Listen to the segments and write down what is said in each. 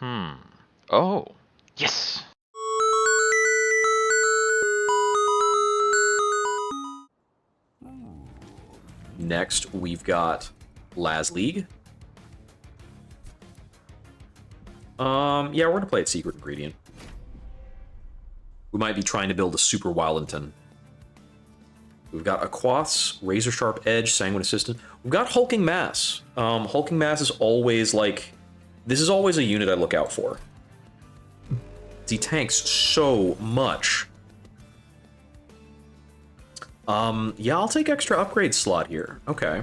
Oh, yes. Next, we've got Laz League. Yeah, we're gonna play at Secret Ingredient. We might be trying to build a Super Wildington. We've got Aquaths, Razor Sharp Edge, Sanguine Assistant. We've got Hulking Mass. Hulking Mass is always like... This is always a unit I look out for. He tanks so much. Yeah, I'll take extra upgrade slot here. Okay.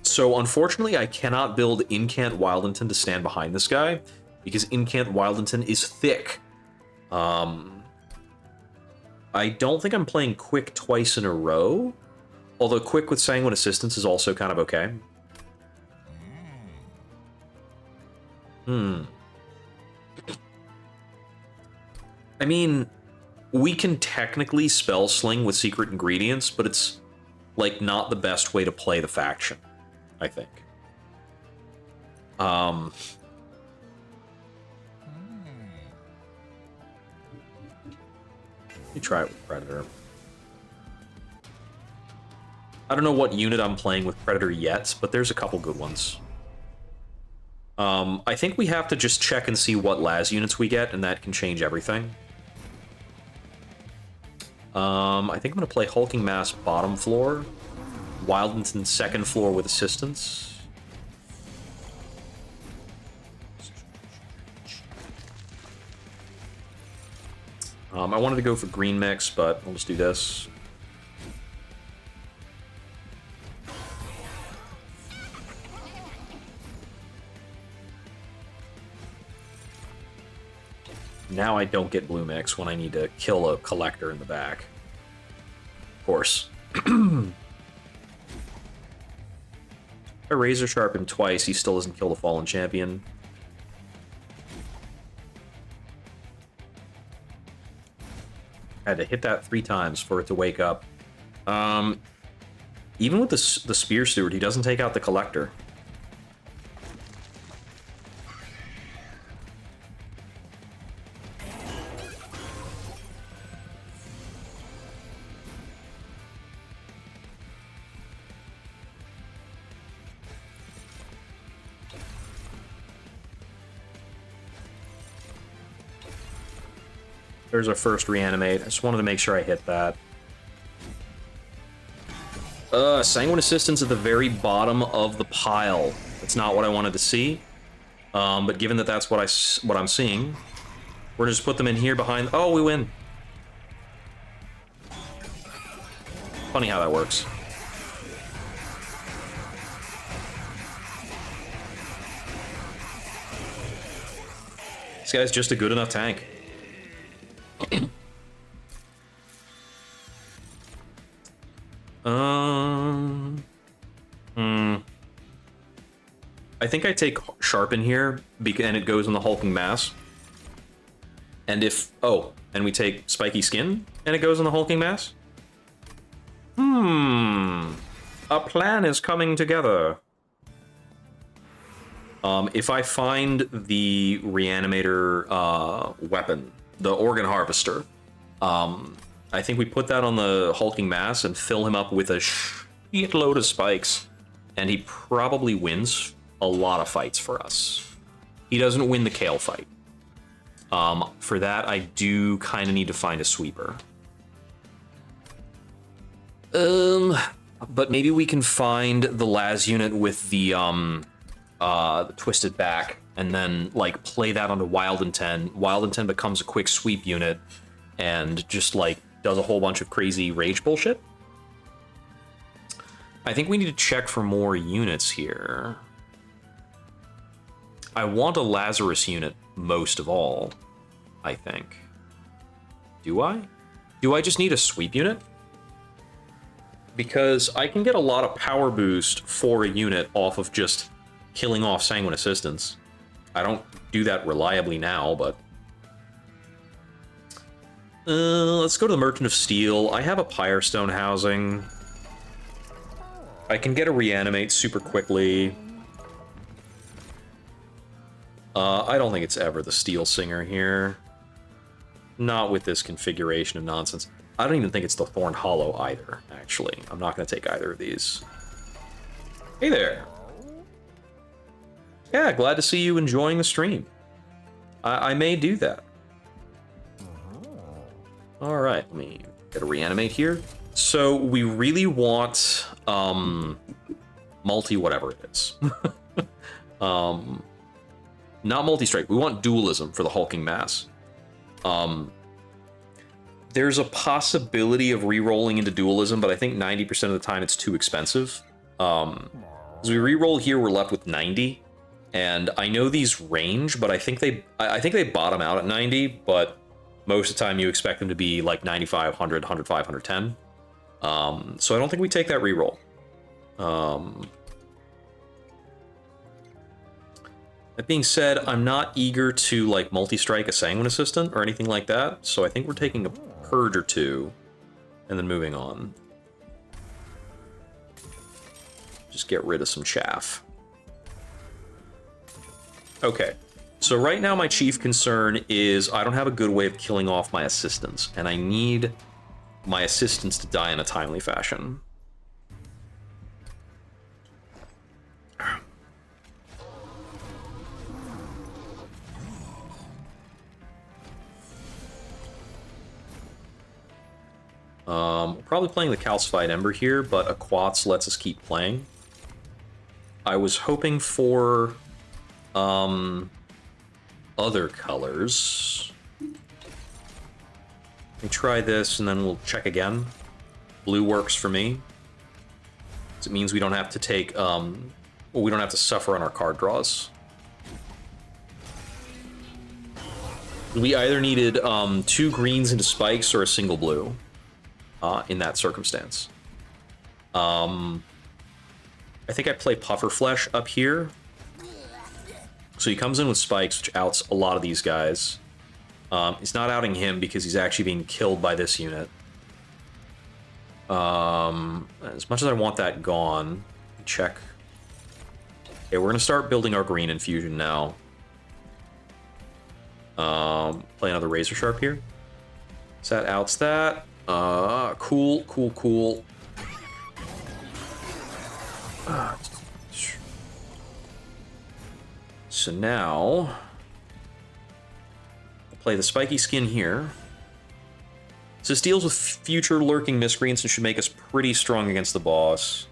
So, unfortunately, I cannot build Incant Wildington to stand behind this guy, because Incant Wildington is thick. I don't think I'm playing Quick twice in a row, although Quick with Sanguine Assistance is also kind of okay. I mean, we can technically spell sling with secret ingredients, but it's, like, not the best way to play the faction, I think. Let me try it with Predator. I don't know what unit I'm playing with Predator yet, but there's a couple good ones. I think we have to just check and see what Laz units we get, and that can change everything. I think I'm going to play Hulking Mass bottom floor, Wildington second floor with assistance. I wanted to go for green mix, but I'll just do this. Now I don't get blue mix when I need to kill a collector in the back. Of course. I razor sharp him twice, he still doesn't kill the fallen champion. I had to hit that 3 times for it to wake up. Even with the Spear Steward, he doesn't take out the collector. There's our first reanimate. I just wanted to make sure I hit that. Sanguine Assistance at the very bottom of the pile. That's not what I wanted to see. But given that that's what I'm seeing, we're gonna just put them in here behind. Oh, we win. Funny how that works. This guy's just a good enough tank. I think I take Sharpen here, and it goes in the Hulking Mass. And if... Oh, and we take Spiky Skin, and it goes in the Hulking Mass? A plan is coming together. If I find the Reanimator weapon, the Organ Harvester, I think we put that on the Hulking Mass and fill him up with a shitload of spikes, and he probably wins a lot of fights for us. He doesn't win the Kale fight. For that, I do kind of need to find a sweeper. But maybe we can find the Laz unit with the twisted back, and then like play that onto Wildington. Wildington becomes a quick sweep unit, and just like does a whole bunch of crazy rage bullshit. I think we need to check for more units here. I want a Lazarus unit most of all, I think. Do I? Do I just need a sweep unit? Because I can get a lot of power boost for a unit off of just killing off Sanguine Assistance. I don't do that reliably now, but... let's go to the Merchant of Steel. I have a Pyrestone housing. I can get a Reanimate super quickly. I don't think it's ever the Steel Singer here. Not with this configuration of nonsense. I don't even think it's the Thorn Hollow either, actually. I'm not going to take either of these. Hey there. Yeah, glad to see you enjoying the stream. I may do that. All right, let me get a reanimate here. So we really want multi whatever it is. Not multi-strike. We want dualism for the hulking mass. There's a possibility of re-rolling into dualism, but I think 90% of the time it's too expensive. As we re-roll here, we're left with 90. And I know these range, but I think they bottom out at 90, but most of the time you expect them to be like 95, 100, 105, 110. So I don't think we take that re-roll. That being said, I'm not eager to like multi-strike a Sanguine Assistant or anything like that, so I think we're taking a Purge or two and then moving on. Just get rid of some chaff. Okay, so right now my chief concern is I don't have a good way of killing off my assistants, and I need my assistants to die in a timely fashion. Probably playing the Calcified Ember here, but Aquats lets us keep playing. I was hoping for other colors. Let me try this and then we'll check again. Blue works for me. So it means we don't have to take well, we don't have to suffer on our card draws. We either needed 2 greens into spikes or a single blue in that circumstance. I think I play Pufferflesh up here. So he comes in with spikes, which outs a lot of these guys. He's not outing him because he's actually being killed by this unit. As much as I want that gone, check. Okay, we're gonna start building our green infusion now. Play another Razor Sharp here. So that outs that. Cool. So now, I'll play the Spiky Skin here. So this deals with future lurking miscreants and should make us pretty strong against the boss.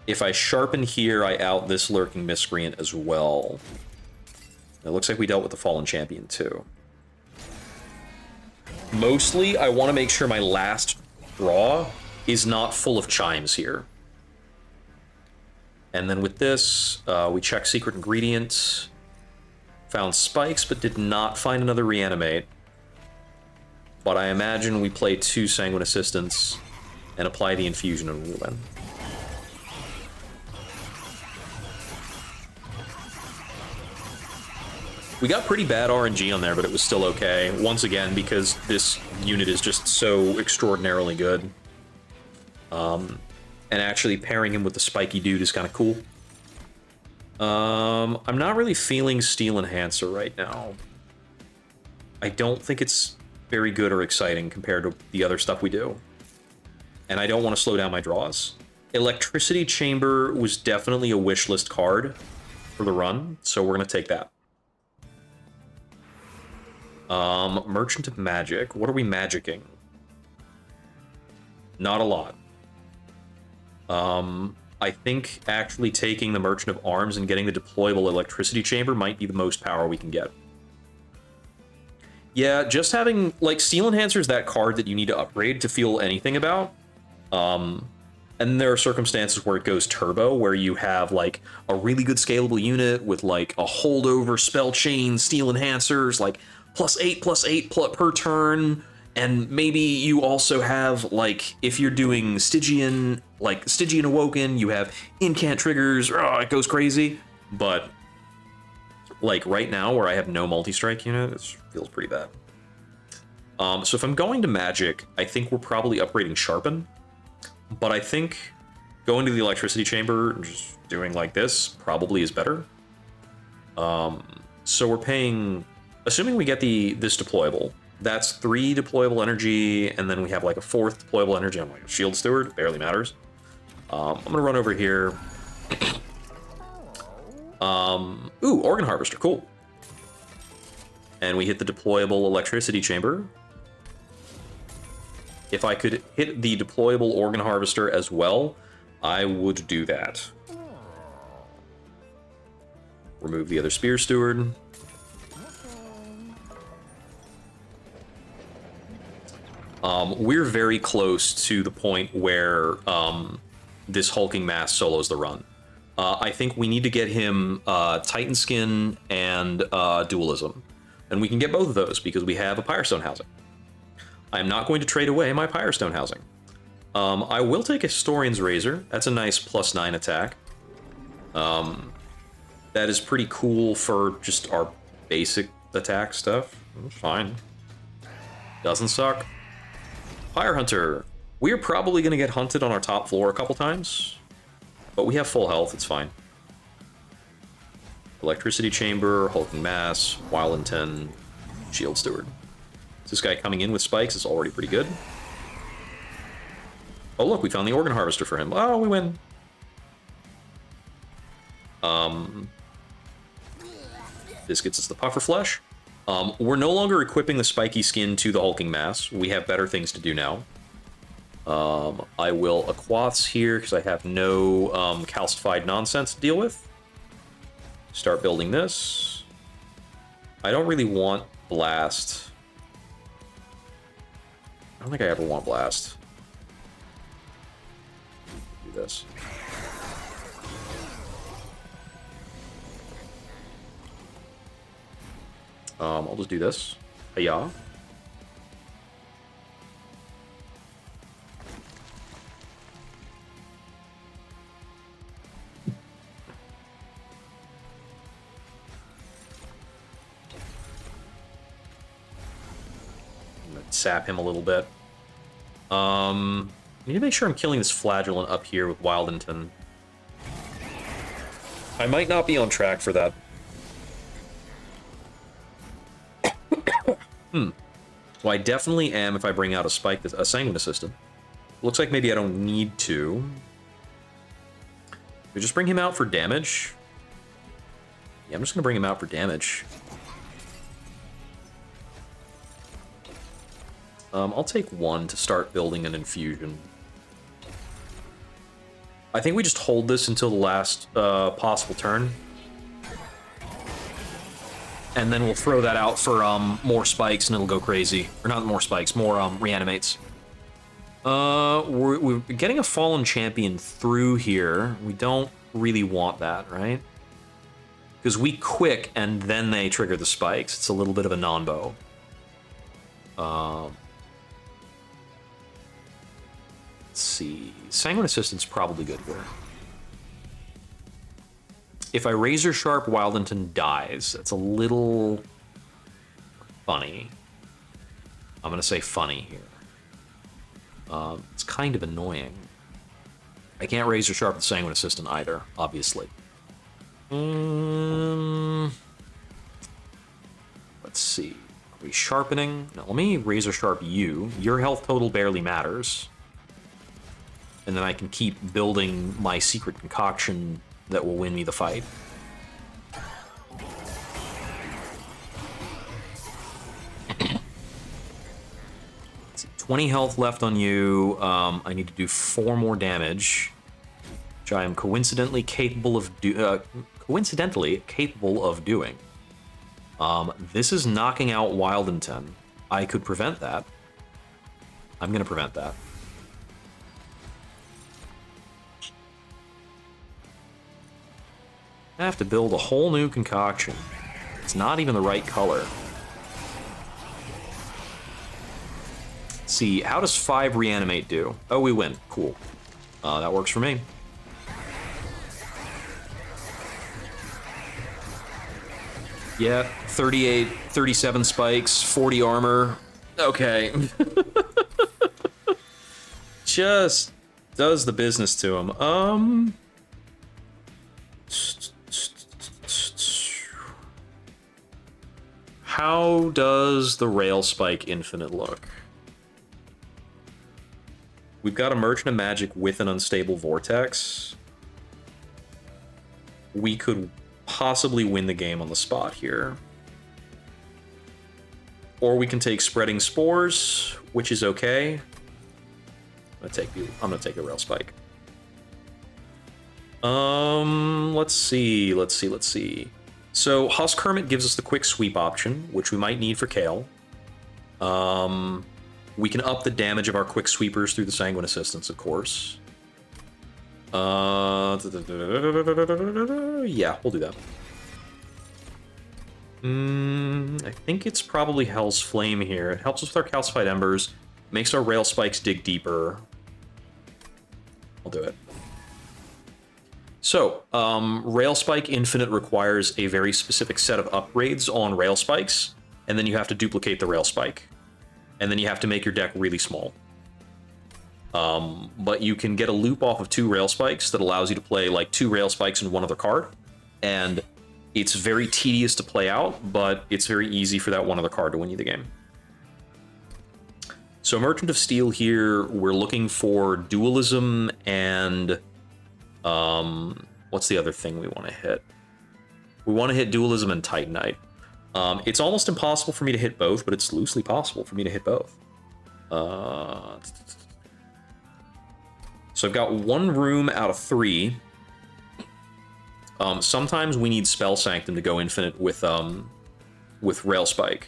If I sharpen here, I out this lurking miscreant as well. It looks like we dealt with the Fallen Champion too. Mostly, I want to make sure my last draw is not full of chimes here. And then with this, we check Secret Ingredient. Found spikes, but did not find another reanimate. But I imagine we play 2 Sanguine Assistants and apply the infusion and rule in. We got pretty bad RNG on there, but it was still okay. Once again, because this unit is just so extraordinarily good. And actually pairing him with the spiky dude is kind of cool. I'm not really feeling Steel Enhancer right now. I don't think it's very good or exciting compared to the other stuff we do. And I don't want to slow down my draws. Electricity Chamber was definitely a wish list card for the run, so we're going to take that. Merchant of Magic. What are we magicking? Not a lot. I think actually taking the Merchant of Arms and getting the deployable Electricity Chamber might be the most power we can get. Yeah, just having, like, Steel Enhancer is that card that you need to upgrade to feel anything about. And there are circumstances where it goes turbo, where you have, like, a really good scalable unit with, like, a holdover, spell chain, Steel Enhancers, like, +8/+8 per turn, and maybe you also have, like, if you're doing Stygian, like, Stygian Awoken, you have incant triggers, it goes crazy. But, like, right now, where I have no multi-strike unit, it feels pretty bad. So if I'm going to Magic, I think we're probably upgrading Sharpen, but I think Going to the electricity chamber and just doing like this probably is better. So we're paying, assuming we get this deployable, that's 3 deployable energy, and then we have like a 4th deployable energy on like a shield steward, barely matters. I'm gonna run over here. Ooh, organ harvester, cool. And we hit the deployable electricity chamber. If I could hit the deployable organ harvester as well, I would do that. Remove the other spear steward. We're very close to the point where this hulking mass solos the run. I think we need to get him Titan Skin and Dualism. And we can get both of those because we have a Pyrestone housing. I'm not going to trade away my Pyrestone housing. I will take a Historian's Razor. That's a nice +9 attack. That is pretty cool for just our basic attack stuff. Fine. Doesn't suck. Fire Hunter. We're probably going to get hunted on our top floor a couple times, but we have full health, it's fine. Electricity Chamber, Hulking Mass, Wildington, Shield Steward. This guy coming in with spikes is already pretty good. Oh look, we found the Organ Harvester for him. Oh, we win. This gets us the Puffer Flesh. We're no longer equipping the spiky skin to the Hulking Mass. We have better things to do now. I will Aquaths here because I have no calcified nonsense to deal with. Start building this. I don't really want Blast. I don't think I ever want Blast. Do this. I'll just do this. Hiya. Sap him a little bit. I need to make sure I'm killing this Flagellant up here with Wildington. I might not be on track for that. Well, I definitely am if I bring out a Sanguine Assistant. Looks like maybe I don't need to. We just bring him out for damage. Yeah, I'm just gonna bring him out for damage. I'll take 1 to start building an infusion. I think we just hold this until the last possible turn. And then we'll throw that out for more spikes and it'll go crazy. Or not more spikes, more reanimates. We're getting a Fallen Champion through here. We don't really want that, right? Because we quick and then they trigger the spikes. It's a little bit of a non-bow. Let's see. Sanguine Assistant's probably good here. If I Razor Sharp, Wildington dies. That's a little funny. I'm gonna say funny here. It's kind of annoying. I can't Razor Sharp the Sanguine Assistant either, obviously. Let's see. Are we sharpening? No, let me Razor Sharp you. Your health total barely matters. And then I can keep building my secret concoction that will win me the fight. Let's see, 20 health left on you. I need to do 4 more damage, which I am coincidentally capable of doing. This is knocking out Wildington. I could prevent that. I'm going to prevent that. I have to build a whole new concoction. It's not even the right color. Let's see, how does 5 reanimate do? Oh, we win. Cool. That works for me. Yeah, 38, 37 spikes, 40 armor. Okay. Just Does the business to him. How does the Rail Spike Infinite look? We've got a Merchant of Magic with an Unstable Vortex. We could possibly win the game on the spot here. Or we can take Spreading Spores, which is okay. I'm gonna take a Rail Spike. Let's see. So Husk Hermit gives us the quick sweep option, which we might need for Kale. We can up the damage of our quick sweepers through the Sanguine Assistance, of course. Yeah, we'll do that. I think it's probably Hell's Flame here. It helps us with our Calcified Embers, makes our Rail Spikes dig deeper. I'll do it. So, Rail Spike Infinite requires a very specific set of upgrades on Rail Spikes, and then you have to duplicate the Rail Spike. And then you have to make your deck really small. But you can get a loop off of 2 Rail Spikes that allows you to play like 2 Rail Spikes and 1 other card. And it's very tedious to play out, but it's very easy for that 1 other card to win you the game. So Merchant of Steel here, we're looking for Dualism and... what's the other thing we want to hit? We want to hit Dualism and Titanite. It's almost impossible for me to hit both, but it's loosely possible for me to hit both. So I've got 1 room out of 3. Sometimes we need Spell Sanctum to go infinite with Rail Spike.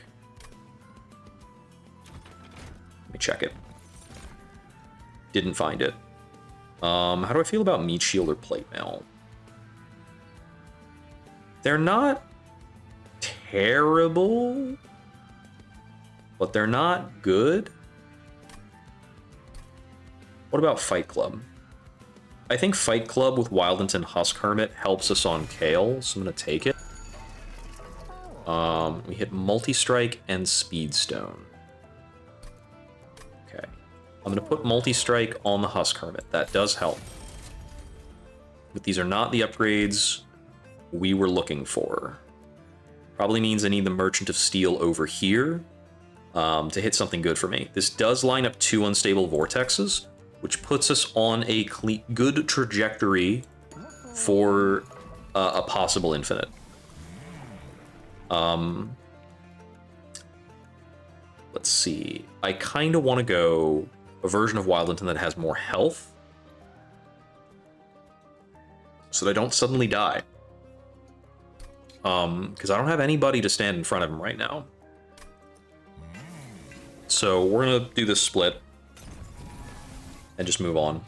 Let me check it. Didn't find it. How do I feel about Meat Shield or Plate Mail? They're not terrible, but they're not good. What about Fight Club? I think Fight Club with Wildington Husk Hermit helps us on Kale, so I'm going to take it. We hit Multi-Strike and Speedstone. Okay. I'm going to put Multi-Strike on the Husk Hermit. That does help. But these are not the upgrades we were looking for. Probably means I need the Merchant of Steel over here to hit something good for me. This does line up 2 Unstable Vortexes, which puts us on a good trajectory for a possible infinite. Let's see. I kind of want to go a version of Wildington that has more health, so that I don't suddenly die. Because I don't have anybody to stand in front of him right now. So we're gonna do this split and just move on.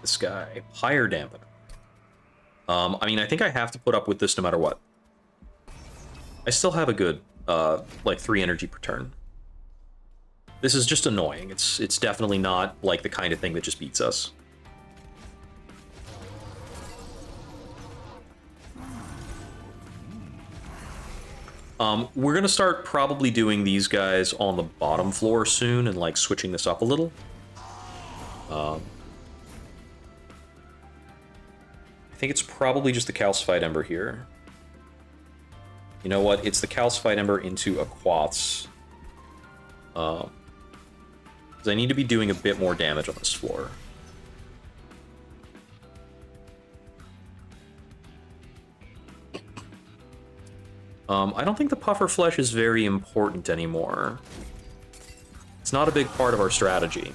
This guy, higher dampener. I mean, I think I have to put up with this no matter what. I still have a good, like 3 energy per turn. This is just annoying. It's definitely not like the kind of thing that just beats us. We're gonna start probably doing these guys on the bottom floor soon and like switching this up a little. I think it's probably just the Calcified Ember here. You know what? It's the Calcified Ember into a Quaths. Because I need to be doing a bit more damage on this floor. I don't think the Puffer Flesh is very important anymore. It's not a big part of our strategy.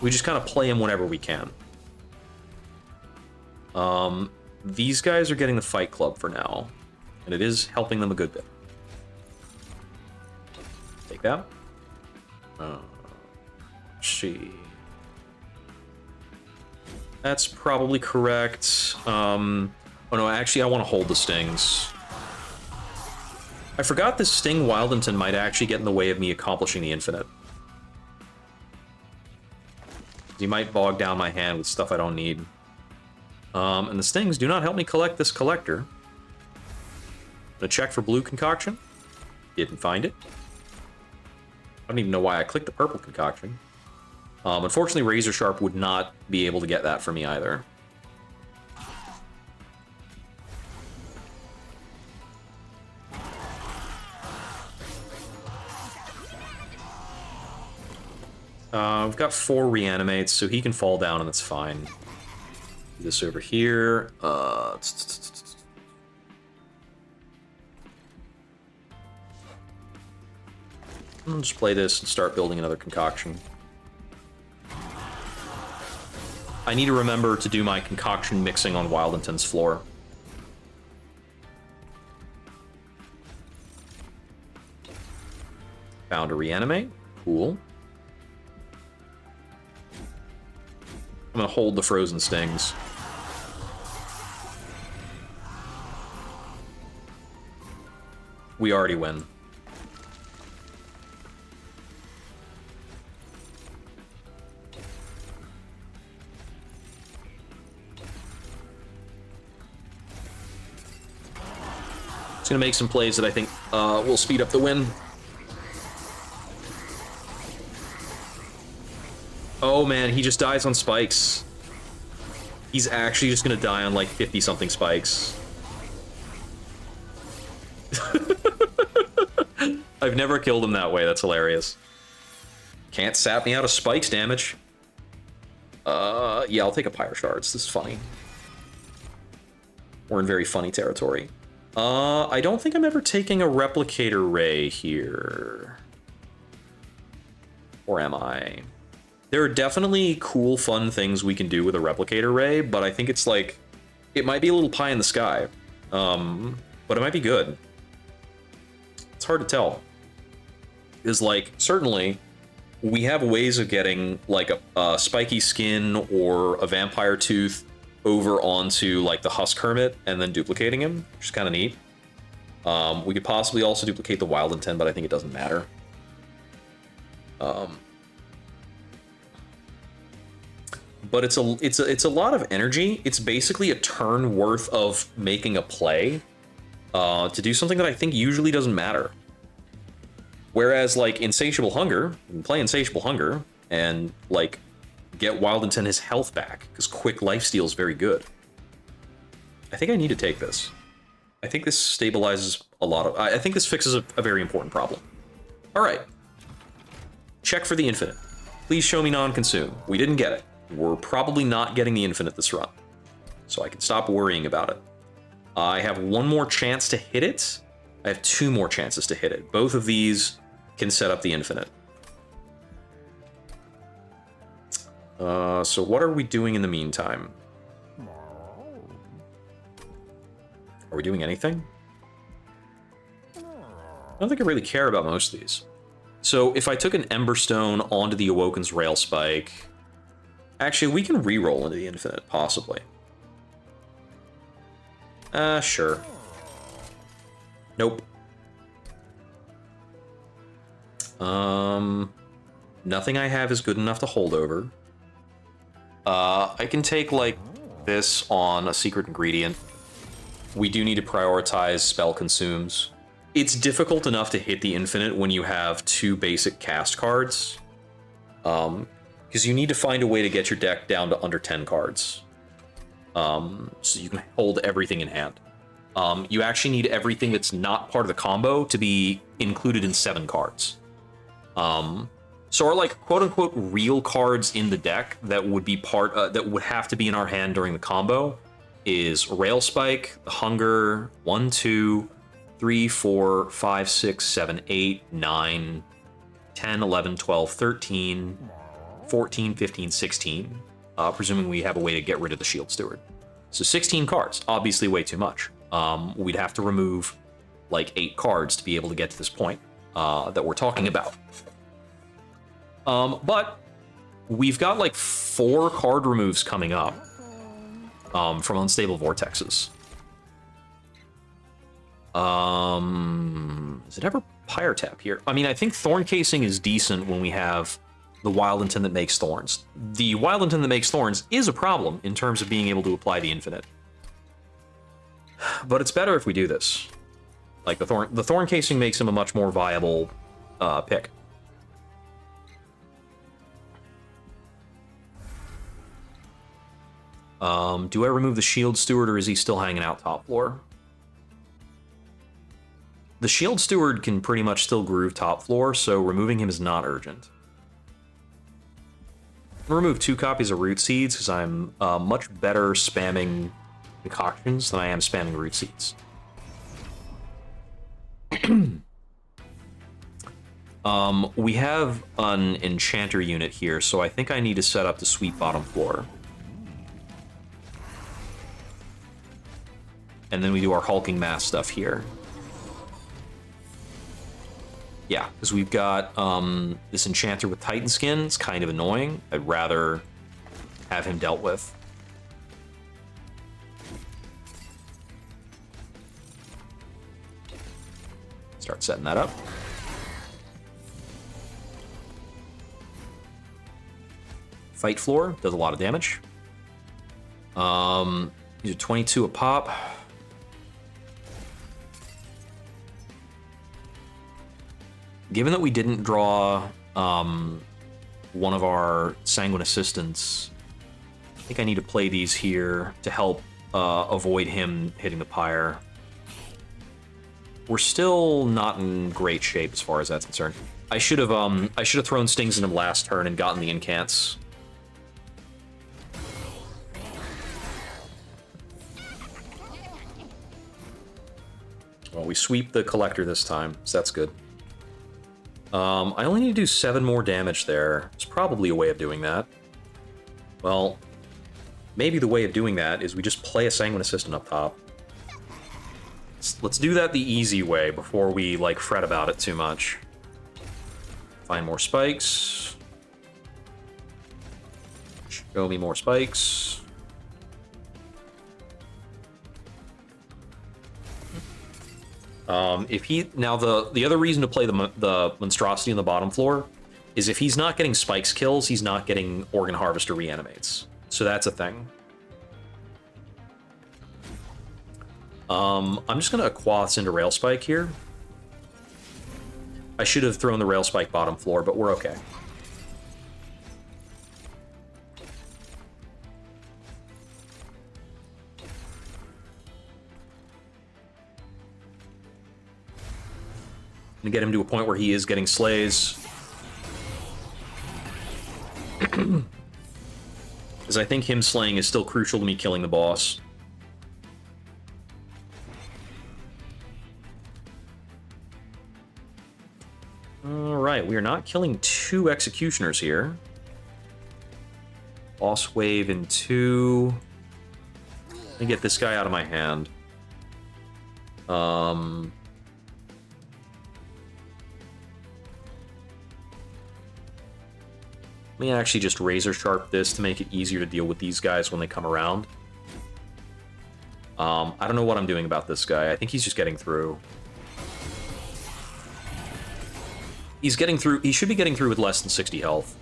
We just kind of play him whenever we can. These guys are getting the Fight Club for now, and it is helping them a good bit. Take that. Let's see. That's probably correct. Oh no, actually I want to hold the stings. I forgot this Sting Wildington might actually get in the way of me accomplishing the infinite. He might bog down my hand with stuff I don't need. And the Stings do not help me collect this collector. I'm gonna check for blue concoction. Didn't find it. I don't even know why I clicked the purple concoction. Unfortunately, Razor Sharp would not be able to get that for me either. We've got 4 reanimates, so he can fall down and that's fine. Do this over here. I'll just play this and start building another concoction. I need to remember to do my concoction mixing on Wildington's floor. Found a reanimate. Cool. I'm gonna hold the frozen stings. We already win. Just gonna make some plays that I think will speed up the win. Oh man, he just dies on spikes. He's actually just gonna die on like 50-something spikes. I've never killed him that way, that's hilarious. Can't sap me out of spikes damage. Yeah, I'll take a Pyro Shards, this is funny. We're in very funny territory. I don't think I'm ever taking a Replicator Ray here. Or am I? There are definitely cool, fun things we can do with a Replicator Ray, but I think it's like, it might be a little pie in the sky. But it might be good. It's hard to tell. Is like, certainly, we have ways of getting like a spiky skin or a vampire tooth over onto like the Husk Hermit and then duplicating him, which is kind of neat. We could possibly also duplicate the Wildington, but I think it doesn't matter. But it's a lot of energy. It's basically a turn worth of making a play to do something that I think usually doesn't matter. Whereas like Insatiable Hunger, you can play Insatiable Hunger and like get Wildington his health back because quick lifesteal is very good. I think I need to take this. I think this stabilizes a lot of. I think this fixes a very important problem. All right. Check for the infinite. Please show me non-consume. We didn't get it. We're probably not getting the infinite this run, so I can stop worrying about it. I have one more chance to hit it. I have 2 more chances to hit it. Both of these can set up the infinite. So what are we doing in the meantime? Are we doing anything? I don't think I really care about most of these. So if I took an Emberstone onto the Awoken's Rail Spike... Actually, we can re-roll into the infinite, possibly. Sure. Nope. Nothing I have is good enough to hold over. I can take, like, this on a secret ingredient. We do need to prioritize spell consumes. It's difficult enough to hit the infinite when you have 2 basic cast cards. Because you need to find a way to get your deck down to under 10 cards. So you can hold everything in hand. You actually need everything that's not part of the combo to be included in 7 cards. So our like quote-unquote real cards in the deck that would be part that would have to be in our hand during the combo is Rail Spike, Hunger, 1, 2, 3, 4, 5, 6, 7, 8, 9, 10, 11, 12, 13, 14, 15, 16, presuming we have a way to get rid of the Shield Steward. So 16 cards, obviously way too much. We'd have to remove like 8 cards to be able to get to this point that we're talking about. But we've got like 4 card removes coming up from Unstable Vortexes. Is it ever Pyre Tap here? I mean, I think Thorn Casing is decent when we have the Wildington that makes Thorns. The Wildington that makes Thorns is a problem in terms of being able to apply the infinite. But it's better if we do this. Like the Thorn Casing makes him a much more viable pick. Do I remove the Shield Steward, or is he still hanging out top floor? The Shield Steward can pretty much still groove top floor, so removing him is not urgent. I'm gonna remove 2 copies of Root Seeds, because I'm much better spamming concoctions than I am spamming Root Seeds. We have an Enchanter unit here, so I think I need to set up the sweep bottom floor. And then we do our Hulking Mass stuff here. Yeah, because we've got this Enchanter with Titan Skin. It's kind of annoying. I'd rather have him dealt with. Start setting that up. Fight floor does a lot of damage. These are 22 a pop. Given that we didn't draw one of our Sanguine Assistants, I think I need to play these here to help avoid him hitting the pyre. We're still not in great shape as far as that's concerned. I should have thrown Stings in him last turn and gotten the incants. Well, we sweep the Collector this time, so that's good. I only need to do 7 more damage there. There's probably a way of doing that. Well, maybe the way of doing that is we just play a Sanguine Assistant up top. Let's do that the easy way before we, like, fret about it too much. Find more spikes. Show me more spikes. If he now the other reason to play the Monstrosity on the bottom floor is if he's not getting spikes kills, he's not getting Organ Harvester reanimates. So that's a thing. I'm just gonna Aquaths into Rail Spike here. I should have thrown the Rail Spike bottom floor, but we're okay. And get him to a point where he is getting slays. Because I think him slaying is still crucial to me killing the boss. Alright, we are not killing 2 Executioners here. Boss wave in 2. Let me get this guy out of my hand. Let me actually just razor sharp this to make it easier to deal with these guys when they come around. I don't know what I'm doing about this guy. I think he's just getting through. He's getting through. He should be getting through with less than 60 health.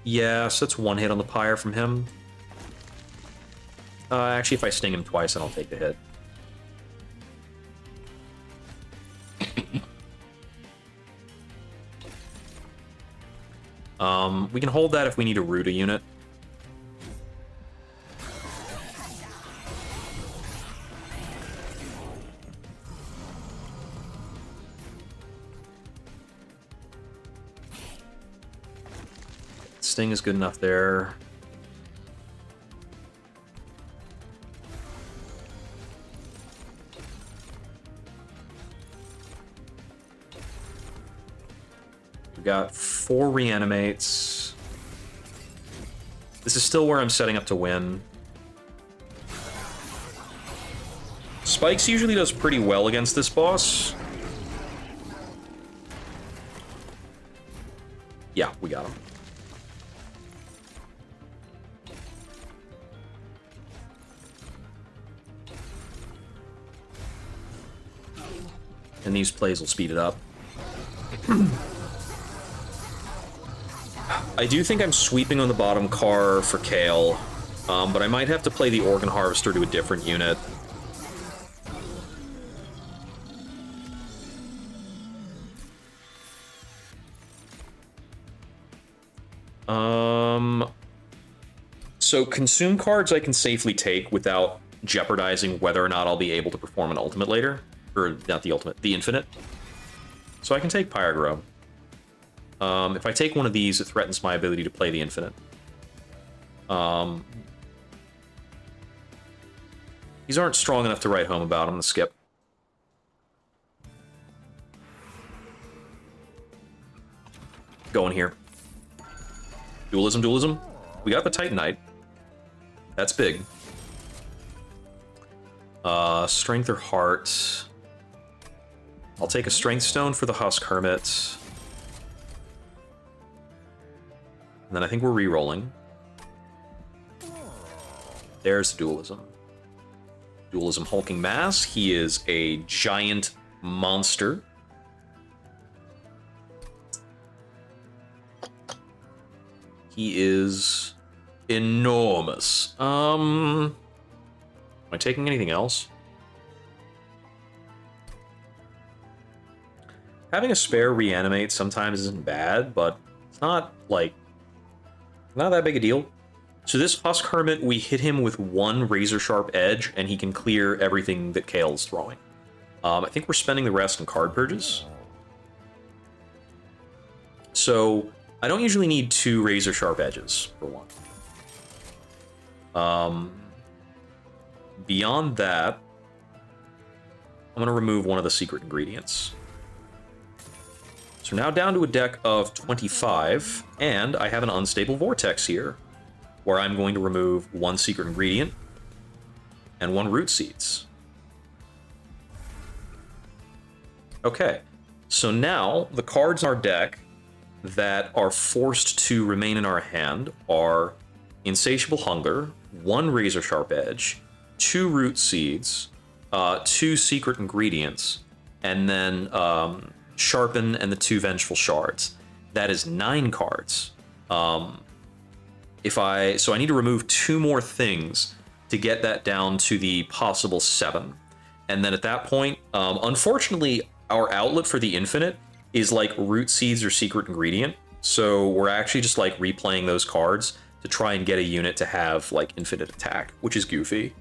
Yeah, so that's 1 hit on the pyre from him. Actually, if I sting him twice, then I'll take the hit. We can hold that if we need to root a unit. Sting is good enough there. We've got 4 reanimates. This is still where I'm setting up to win. Spikes usually does pretty well against this boss. Yeah, we got him. And these plays will speed it up. I do think I'm sweeping on the bottom car for Kale, but I might have to play the Organ Harvester to a different unit. So consume cards I can safely take without jeopardizing whether or not I'll be able to perform an ultimate later. Or not the ultimate, the infinite. So I can take Pyrogrow. If I take one of these, it threatens my ability to play the infinite. These aren't strong enough to write home about. I'm gonna skip. Going here. Dualism, dualism. We got the Titanite. That's big. Strength or heart. I'll take a Strength Stone for the Husk Hermit. And then I think we're re-rolling. There's Dualism. Dualism Hulking Mass. He is a giant monster. He is enormous. Am I taking anything else? Having a spare reanimate sometimes isn't bad, but it's not, like, not that big a deal. So this Husk Hermit, we hit him with one razor sharp edge, and he can clear everything that Kale's throwing. I think we're spending the rest in card purges. So I don't usually need 2 razor sharp edges for one. Beyond that, I'm going to remove one of the secret ingredients. So now down to a deck of 25, and I have an Unstable Vortex here, where I'm going to remove 1 secret ingredient and 1 root seeds. Okay, so now the cards in our deck that are forced to remain in our hand are Insatiable Hunger, 1 Razor Sharp Edge, 2 Root Seeds, 2 Secret Ingredients, and then Sharpen and the 2 Vengeful Shards. That is 9 cards. So I need to remove 2 more things to get that down to the possible 7. And then at that point, unfortunately, our outlet for the infinite is like Root Seeds or Secret Ingredient. So we're actually just like replaying those cards to try and get a unit to have like infinite attack, which is goofy.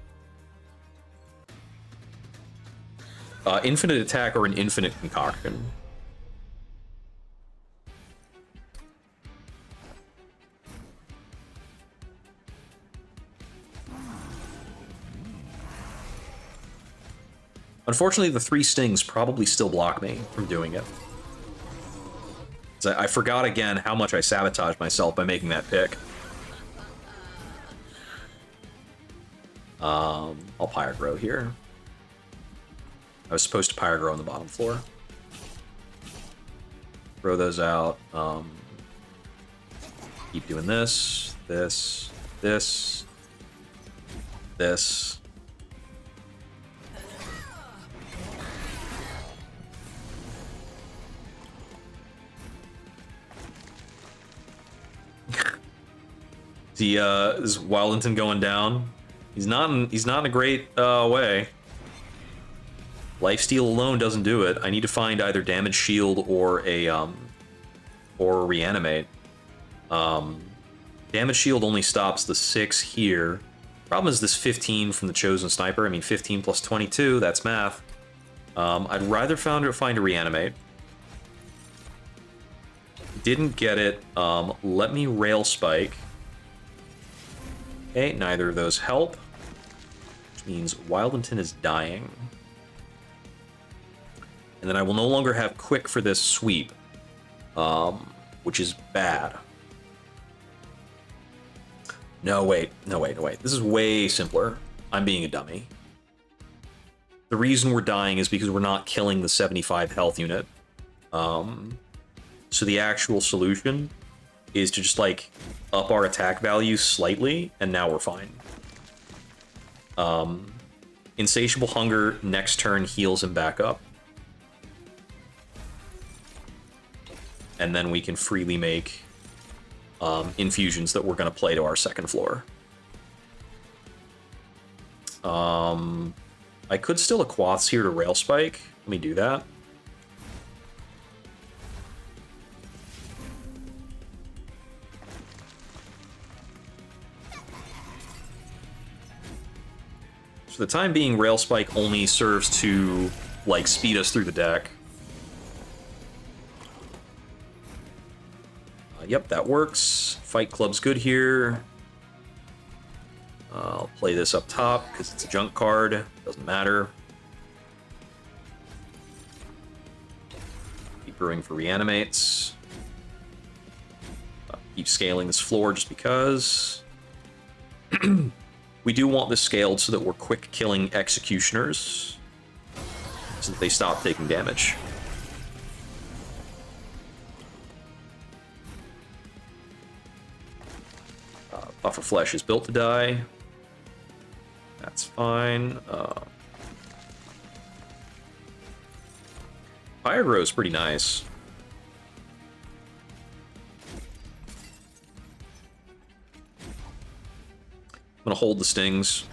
Infinite attack or an infinite concoction. Unfortunately, the 3 stings probably still block me from doing it. I forgot again how much I sabotaged myself by making that pick. I'll Pyrogrow here. I was supposed to Pyrogrow on the bottom floor. Throw those out. Keep doing this, this, this, this. Is Wildington going down? He's not in a great way. Lifesteal alone doesn't do it. I need to find either Damage Shield or a Reanimate. Damage Shield only stops the 6 here. Problem is this 15 from the Chosen Sniper. I mean, 15 plus 22, that's math. I'd rather find a Reanimate. Didn't get it. Let me Rail Spike. Okay, neither of those help, which means Wildington is dying. And then I will no longer have Quick for this sweep, which is bad. No, wait. This is way simpler. I'm being a dummy. The reason we're dying is because we're not killing the 75 health unit. So the actual solution is to just, like, up our attack value slightly, and now we're fine. Insatiable Hunger next turn heals him back up. And then we can freely make infusions that we're going to play to our second floor. I could still Aquaths here to Rail Spike. Let me do that. For the time being, Rail Spike only serves to, like, speed us through the deck. Yep, that works. Fight Club's good here. I'll play this up top because it's a junk card. Doesn't matter. Keep brewing for reanimates. Keep scaling this floor just because. We do want this scaled so that we're quick killing executioners so that they stop taking damage. Buffer Flesh is built to die. That's fine. Pyro is pretty nice. I'm gonna hold the stings.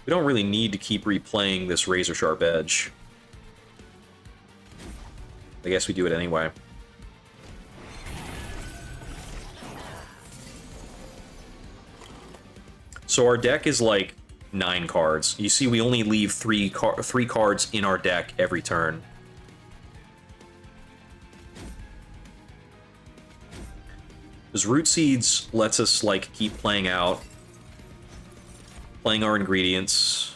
We don't really need to keep replaying this Razor Sharp Edge. I guess we do it anyway. So our deck is like 9 cards. You see, we only leave three cards in our deck every turn. Because Root Seeds lets us like keep playing out, playing our ingredients.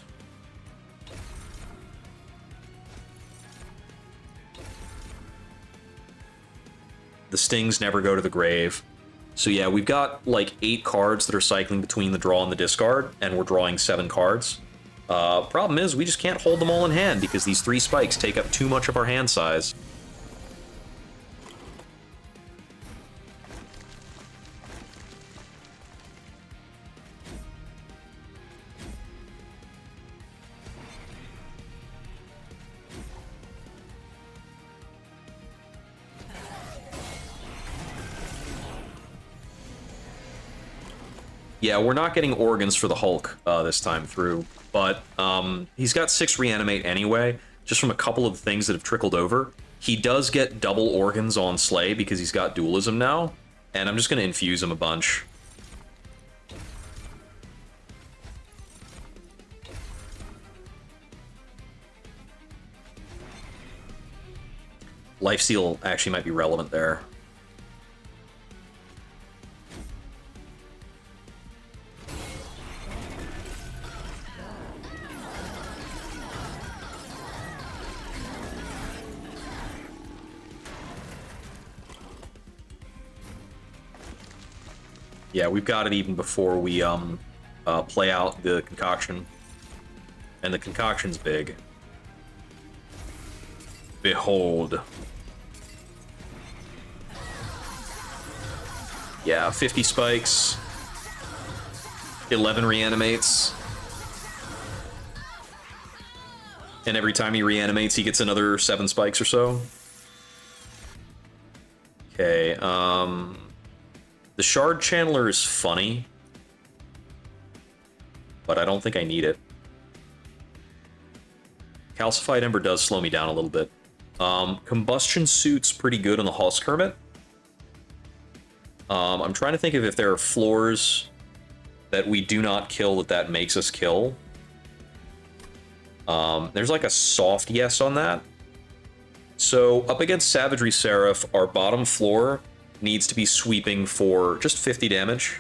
The stings never go to the grave. So yeah, we've got like 8 cards that are cycling between the draw and the discard, and we're drawing 7 cards. Problem is, we just can't hold them all in hand because these 3 spikes take up too much of our hand size. Yeah, we're not getting organs for the Hulk this time through, but he's got 6 reanimate anyway, just from a couple of things that have trickled over. He does get double organs on Slay because he's got dualism now, and I'm just going to infuse him a bunch. Lifesteal actually might be relevant there. Yeah, we've got it even before we play out the concoction. And the concoction's big. Behold. Yeah, 50 spikes. 11 reanimates. And every time he reanimates, he gets another 7 spikes or so. Okay, the Shard Channeler is funny, but I don't think I need it. Calcified Ember does slow me down a little bit. Combustion Suit's pretty good on the Husk Hermit. I'm trying to think of if there are floors that we do not kill that makes us kill. There's like a soft yes on that. So up against Savagery Seraph, our bottom floor needs to be sweeping for just 50 damage.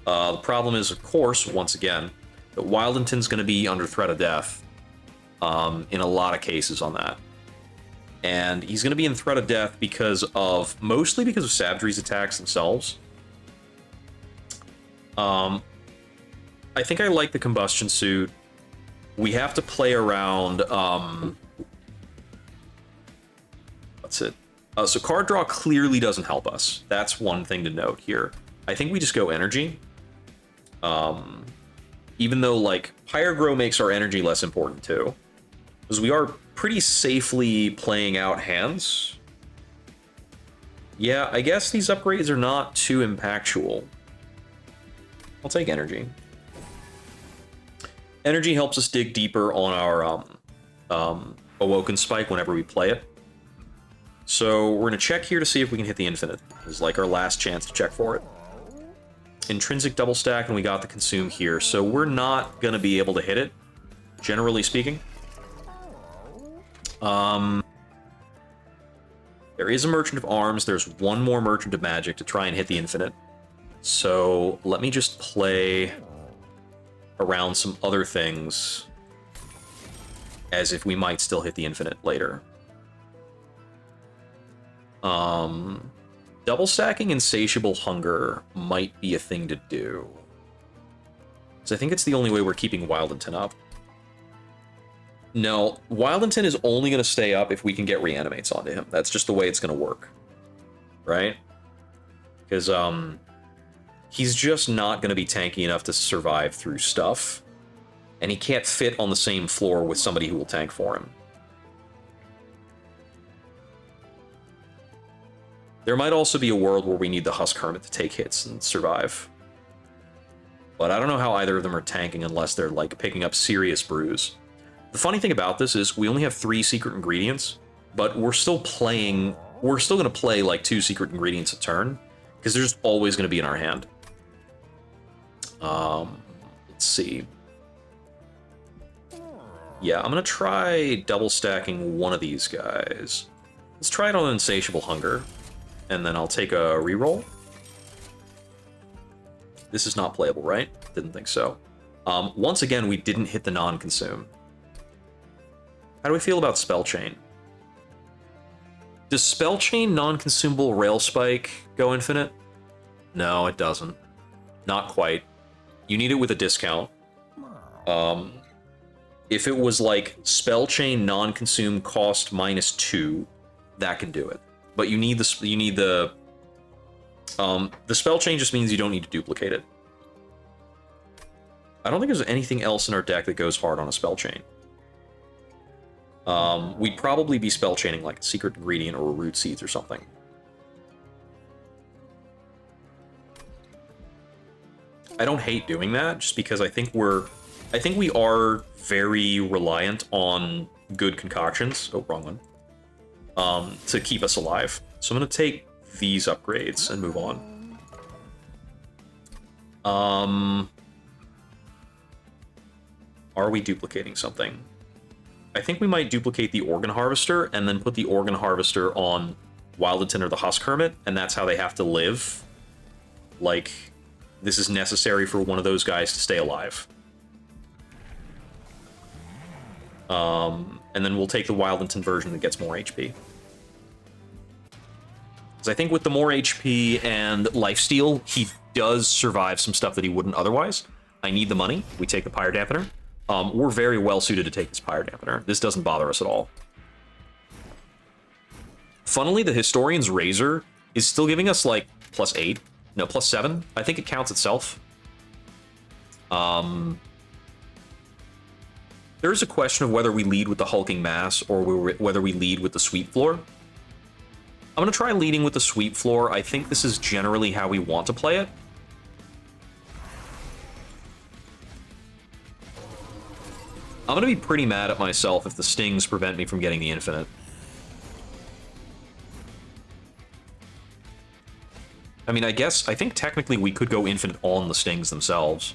The problem is, of course, once again, that Wildington's going to be under threat of death in a lot of cases on that. And he's going to be in threat of death mostly because of Savagery's attacks themselves. I think I like the Combustion Suit. We have to play around... what's it? So card draw clearly doesn't help us. That's one thing to note here. I think we just go energy. Even though, like, Pyrogrow makes our energy less important, too. Because we are pretty safely playing out hands. Yeah, I guess these upgrades are not too impactful. I'll take energy. Energy helps us dig deeper on our Awoken Spike whenever we play it. So we're going to check here to see if we can hit the infinite. This is like our last chance to check for it. Intrinsic double stack, and we got the consume here. So we're not going to be able to hit it, generally speaking. There is a Merchant of Arms. There's one more Merchant of Magic to try and hit the infinite. So let me just play around some other things as if we might still hit the infinite later. Double stacking Insatiable Hunger might be a thing to do. So I think it's the only way we're keeping Wild Intent up. No, Wild Intent is only going to stay up if we can get reanimates onto him. That's just the way it's going to work. Right? Because, he's just not going to be tanky enough to survive through stuff. And he can't fit on the same floor with somebody who will tank for him. There might also be a world where we need the Husk Hermit to take hits and survive. But I don't know how either of them are tanking unless they're, like, picking up serious brews. The funny thing about this is we only have 3 secret ingredients, but we're still going to play, like, 2 secret ingredients a turn, because they're just always going to be in our hand. Let's see. Yeah, I'm going to try double stacking one of these guys. Let's try it on Insatiable Hunger. And then I'll take a reroll. This is not playable, right? Didn't think so. Once again, we didn't hit the non-consume. How do we feel about Spell Chain? Does Spell Chain non-consumable Rail Spike go infinite? No, it doesn't. Not quite. You need it with a discount. If it was like Spell Chain non-consume cost -2, that can do it. But you need the Spell Chain just means you don't need to duplicate it. I don't think there's anything else in our deck that goes hard on a Spell Chain. We'd probably be Spell Chaining like a Secret Ingredient or Root Seeds or something. I don't hate doing that, just because I think we are very reliant on good concoctions. Oh, wrong one. To keep us alive. So I'm going to take these upgrades and move on. Are we duplicating something? I think we might duplicate the Organ Harvester and then put the Organ Harvester on Wild Intent or the Husk Hermit, and that's how they have to live. Like, this is necessary for one of those guys to stay alive. And then we'll take the Wild Intent version that gets more HP. Because I think with the more HP and lifesteal, he does survive some stuff that he wouldn't otherwise. I need the money. We take the Pyre Dampener. We're very well suited to take this Pyre Dampener. This doesn't bother us at all. Funnily, the Historian's Razor is still giving us like +8. No, +7. I think it counts itself. There's a question of whether we lead with the Hulking Mass or whether we lead with the Sweep Floor. I'm going to try leading with the Sweep Floor. I think this is generally how we want to play it. I'm going to be pretty mad at myself if the Stings prevent me from getting the Infinite. I mean, I think technically we could go Infinite on the Stings themselves.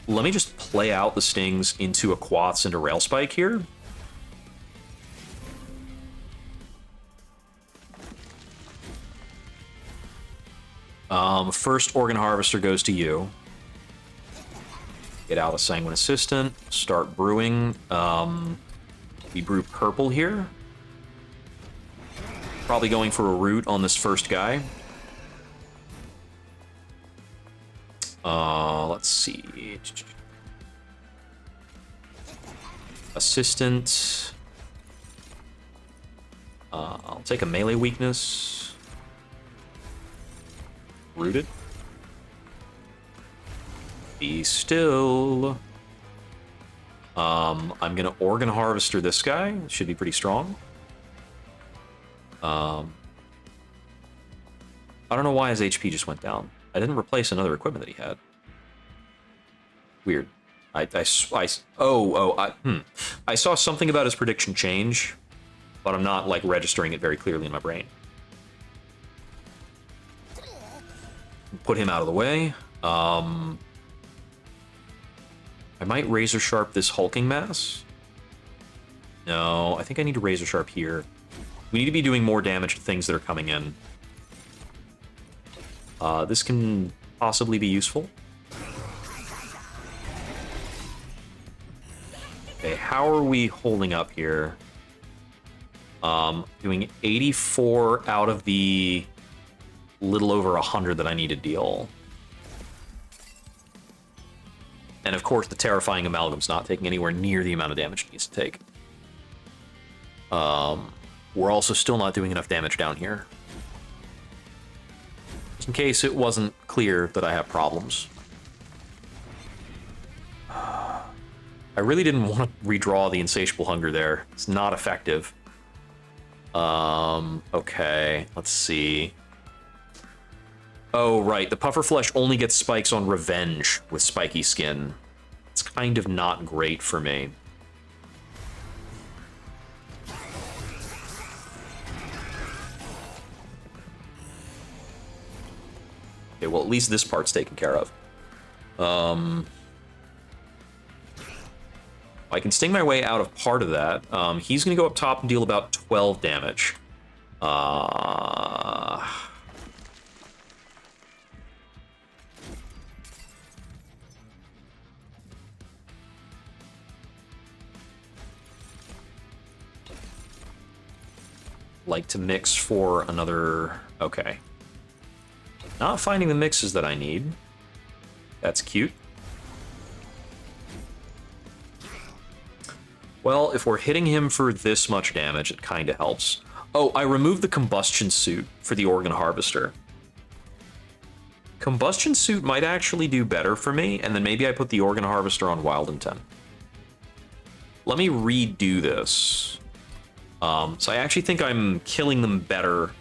Let me just play out the Stings into a Quats into Rail Spike here. First Organ Harvester goes to you. Get out a Sanguine Assistant. Start brewing. We brew purple here. Probably going for a root on this first guy. Let's see. Assistant. I'll take a melee weakness. Rooted. Be still. I'm gonna Organ Harvester this guy. Should be pretty strong. I don't know why his HP just went down. I didn't replace another equipment that he had. Weird. I saw something about his prediction change, but I'm not, like, registering it very clearly in my brain. Put him out of the way. I might razor sharp this hulking mass. No, I think I need to razor sharp here. We need to be doing more damage to things that are coming in. This can possibly be useful. Okay, how are we holding up here? Doing 84 out of the little over 100 that I need to deal. And of course, the terrifying amalgam's not taking anywhere near the amount of damage it needs to take. We're also still not doing enough damage down here. Just in case it wasn't clear that I have problems. I really didn't want to redraw the Insatiable Hunger there. It's not effective. Okay, let's see. Oh, right, the Puffer Flesh only gets spikes on Revenge with spiky skin. It's kind of not great for me. Okay, well, at least this part's taken care of. I can sting my way out of part of that. He's going to go up top and deal about 12 damage. Like to mix for another... Okay. Not finding the mixes that I need. That's cute. Well, if we're hitting him for this much damage, it kind of helps. Oh, I removed the Combustion Suit for the Organ Harvester. Combustion Suit might actually do better for me, and then maybe I put the Organ Harvester on Wild Intent. Let me redo this. So I actually think I'm killing them better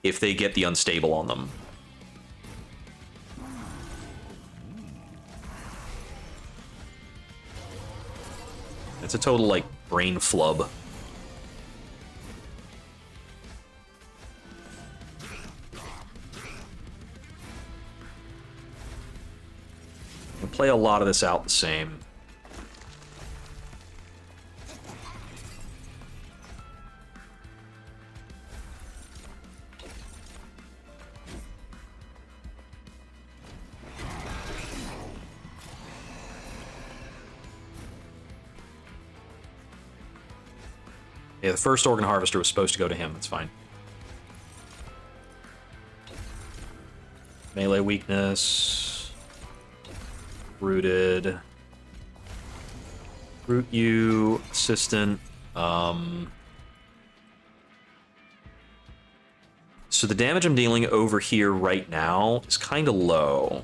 if they get the Unstable on them. It's a total, like, brain flub. I'll play a lot of this out the same. Yeah, the first Organ Harvester was supposed to go to him. That's fine. Melee weakness. Rooted. Root you. Assistant. So the damage I'm dealing over here right now is kind of low.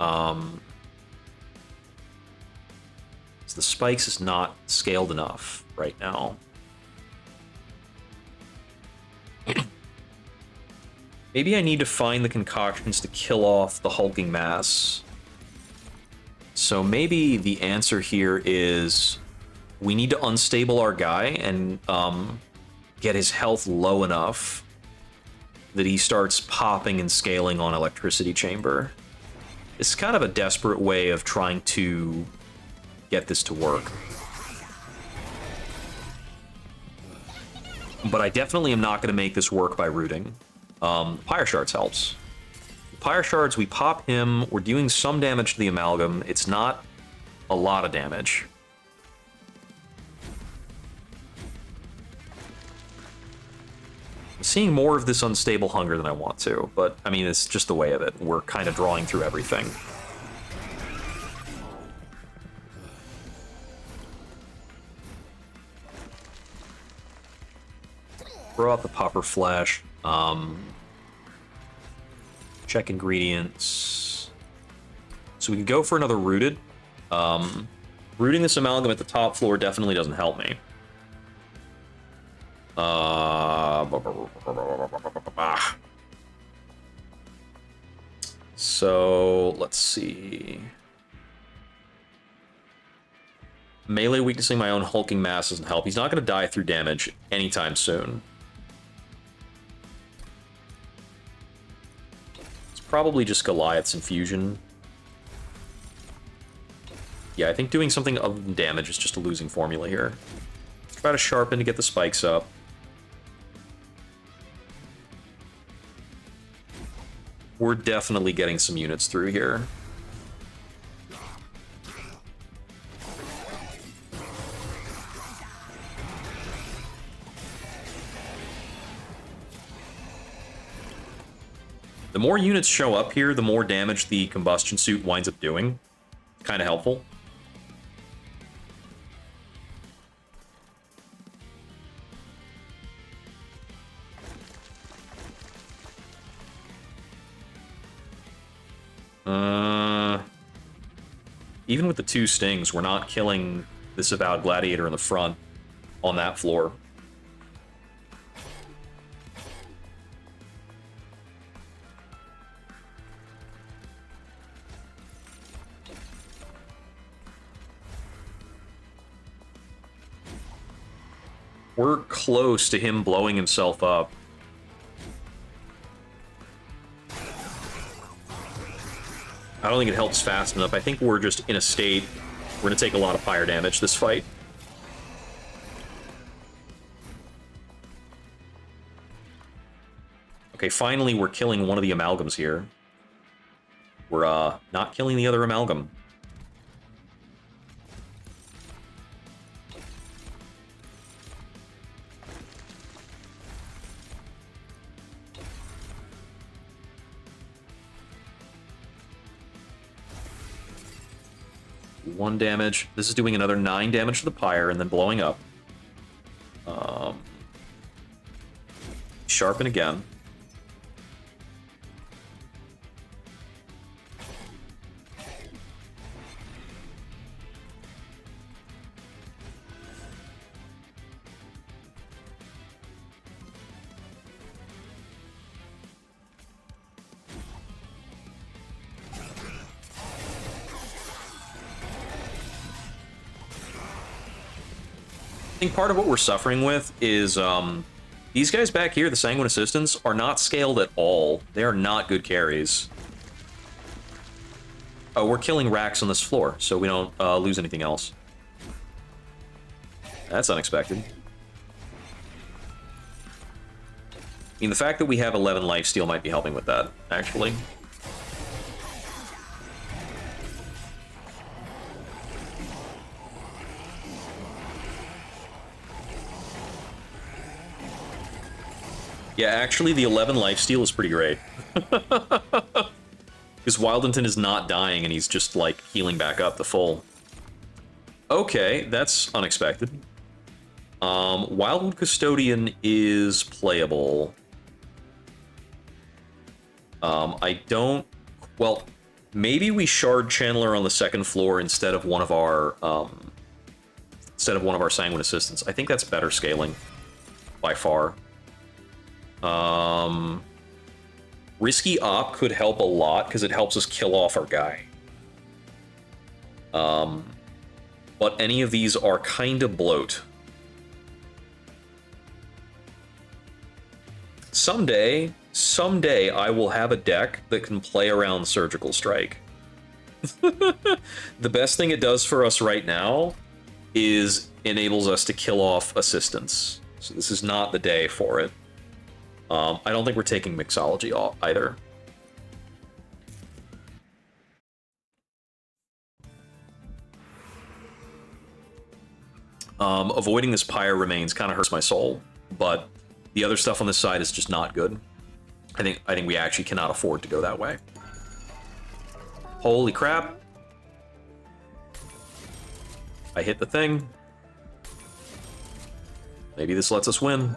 So the spikes is not scaled enough right now. Maybe I need to find the concoctions to kill off the hulking mass. So maybe the answer here is we need to unstable our guy and get his health low enough that he starts popping and scaling on Electricity Chamber. It's kind of a desperate way of trying to get this to work. But I definitely am not going to make this work by rooting. Pyre Shards helps. Pyre Shards, we pop him. We're doing some damage to the Amalgam. It's not a lot of damage. I'm seeing more of this Unstable Hunger than I want to, but I mean, it's just the way of it. We're kind of drawing through everything. Throw out the Puffer Flesh. Check ingredients. So we can go for another Rooted. Rooting this Amalgam at the top floor definitely doesn't help me. So, let's see. Melee weaknessing my own hulking mass doesn't help. He's not going to die through damage anytime soon. It's probably just Goliath's Infusion. Yeah, I think doing something other than damage is just a losing formula here. Try to sharpen to get the spikes up. We're definitely getting some units through here. The more units show up here, the more damage the combustion suit winds up doing. Kind of helpful. Even with the 2 stings, we're not killing this Avowed Gladiator in the front on that floor. We're close to him blowing himself up. I don't think it helps fast enough. I think we're just in a state. We're going to take a lot of fire damage this fight. Okay, finally we're killing one of the amalgams here. We're not killing the other amalgam. One damage. This is doing another 9 damage to the pyre and then blowing up. Sharpen again. I think part of what we're suffering with is these guys back here, the Sanguine Assistants, are not scaled at all. They are not good carries. Oh, we're killing racks on this floor, so we don't lose anything else. That's unexpected. I mean, the fact that we have 11 lifesteal might be helping with that, actually. Yeah, actually, the 11 lifesteal is pretty great. Because Wildington is not dying, and he's just, like, healing back up the full. Okay, that's unexpected. Wildwood Custodian is playable. I don't... Well, maybe we Shard Channeler on the second floor instead of one of our... Sanguine Assistants. I think that's better scaling, by far. Risky Op could help a lot because it helps us kill off our guy. But any of these are kind of bloat. Someday I will have a deck that can play around Surgical Strike. The best thing it does for us right now is enables us to kill off assistants. So this is not the day for it. I don't think we're taking Mixology off either. Avoiding this Pyre Remains kind of hurts my soul, but the other stuff on this side is just not good. I think we actually cannot afford to go that way. Holy crap. I hit the thing. Maybe this lets us win.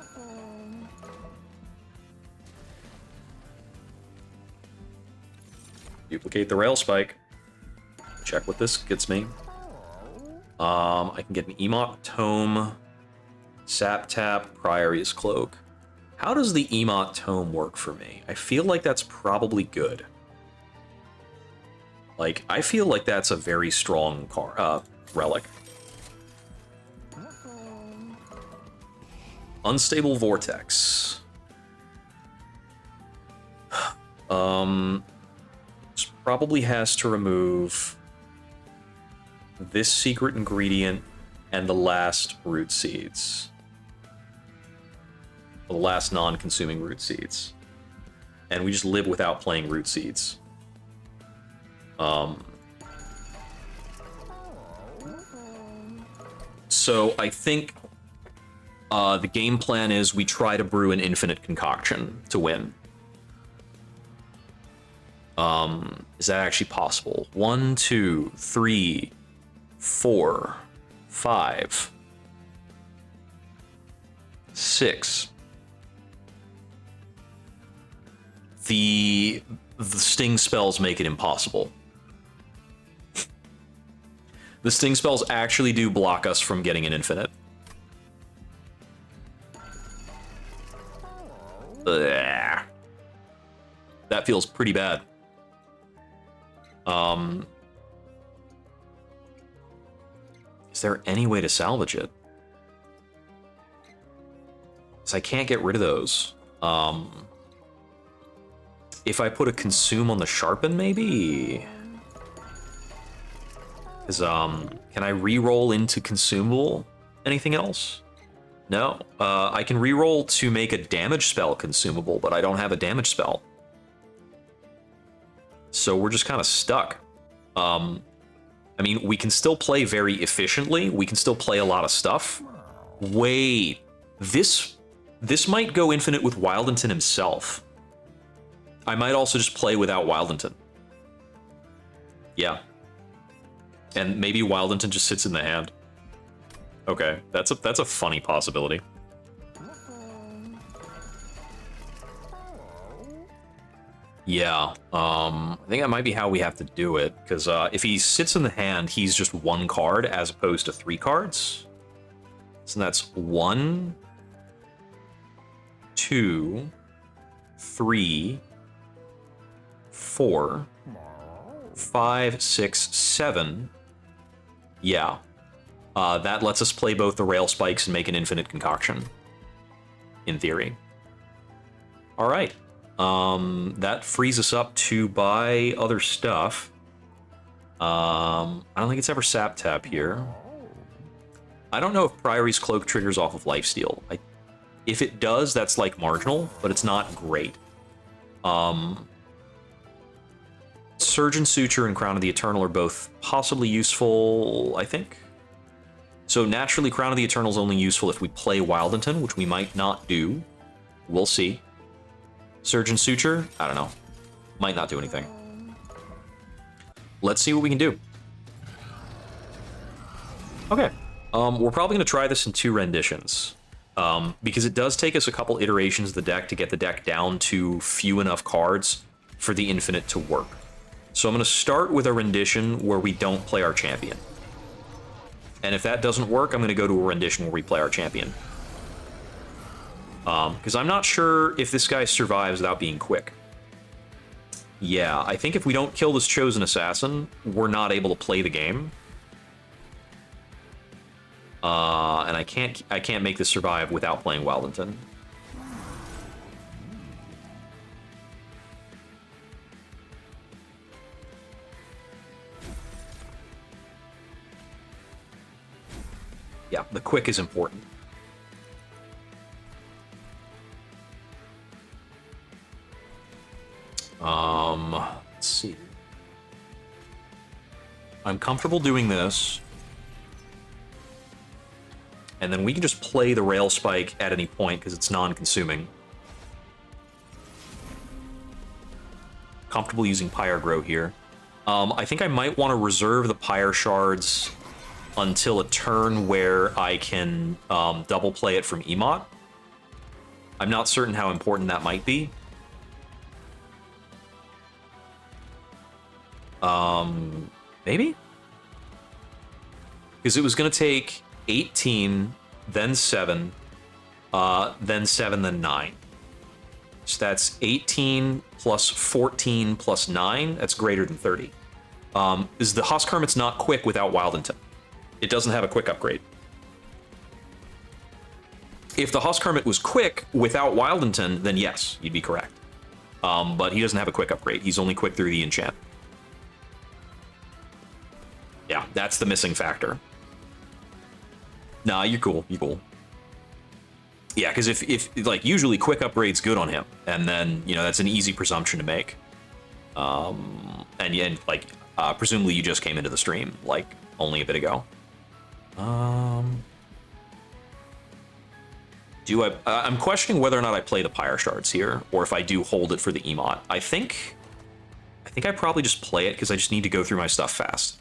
Duplicate the rail spike. Check what this gets me. I can get an Emot Tome, Sap Tap, Priorius Cloak. How does the Emot Tome work for me? I feel like that's probably good. Like, I feel like that's a very strong relic. Unstable Vortex. This probably has to remove this secret ingredient and the last root seeds. The last non-consuming root seeds. And we just live without playing root seeds. So I think the game plan is we try to brew an infinite concoction to win. Is that actually possible? 1, 2, 3, 4, 5, 6. The sting spells make it impossible. The sting spells actually do block us from getting an infinite. Ugh. That feels pretty bad. Is there any way to salvage it? Because I can't get rid of those. If I put a consume on the sharpen, maybe? Because, can I re-roll into consumable? Anything else? No. I can re-roll to make a damage spell consumable, but I don't have a damage spell. So we're just kind of stuck. I mean, we can still play very efficiently. We can still play a lot of stuff. Wait. This might go infinite with Wildington himself. I might also just play without Wildington. Yeah. And maybe Wildington just sits in the hand. Okay, that's a funny possibility. Yeah, I think that might be how we have to do it, because if he sits in the hand, he's just 1 card as opposed to 3 cards. So that's 1, 2, 3, 4, 5, 6, 7. Yeah. That lets us play both the rail spikes and make an infinite concoction. In theory. Alright. That frees us up to buy other stuff. I don't think it's ever sap tap here. I don't know if Priory's Cloak triggers off of lifesteal. If it does, that's like marginal, but it's not great. Surgeon Suture and Crown of the Eternal are both possibly useful, I think. So naturally, Crown of the Eternal is only useful if we play Wildington, which we might not do. We'll see. Surgeon Suture? I don't know. Might not do anything. Let's see what we can do. Okay. We're probably going to try this in 2 renditions. Because it does take us a couple iterations of the deck to get the deck down to few enough cards for the infinite to work. So I'm going to start with a rendition where we don't play our champion. And if that doesn't work, I'm going to go to a rendition where we play our champion. Because I'm not sure if this guy survives without being quick. Yeah, I think if we don't kill this Chosen Assassin, we're not able to play the game. And I can't make this survive without playing Wildington. Yeah, the quick is important. Let's see. I'm comfortable doing this. And then we can just play the Rail Spike at any point because it's non-consuming. Comfortable using Pyre Grow here. I think I might want to reserve the Pyre Shards until a turn where I can double play it from Emot. I'm not certain how important that might be. Maybe? Because it was going to take 18, then 7, then 7, then 9. So that's 18 plus 14 plus 9. That's greater than 30. is the Husk Hermit's not quick without Wild Intent. It doesn't have a quick upgrade. If the Husk Hermit was quick without Wild Intent, then yes, you'd be correct. But he doesn't have a quick upgrade. He's only quick through the enchant. Yeah, that's the missing factor. Nah, you're cool. You're cool. Yeah, because if like usually quick upgrade's good on him, and then that's an easy presumption to make. And like presumably you just came into the stream like only a bit ago. I'm questioning whether or not I play the Pyre Shards here, or if I do hold it for the Emot. I think I probably just play it because I just need to go through my stuff fast.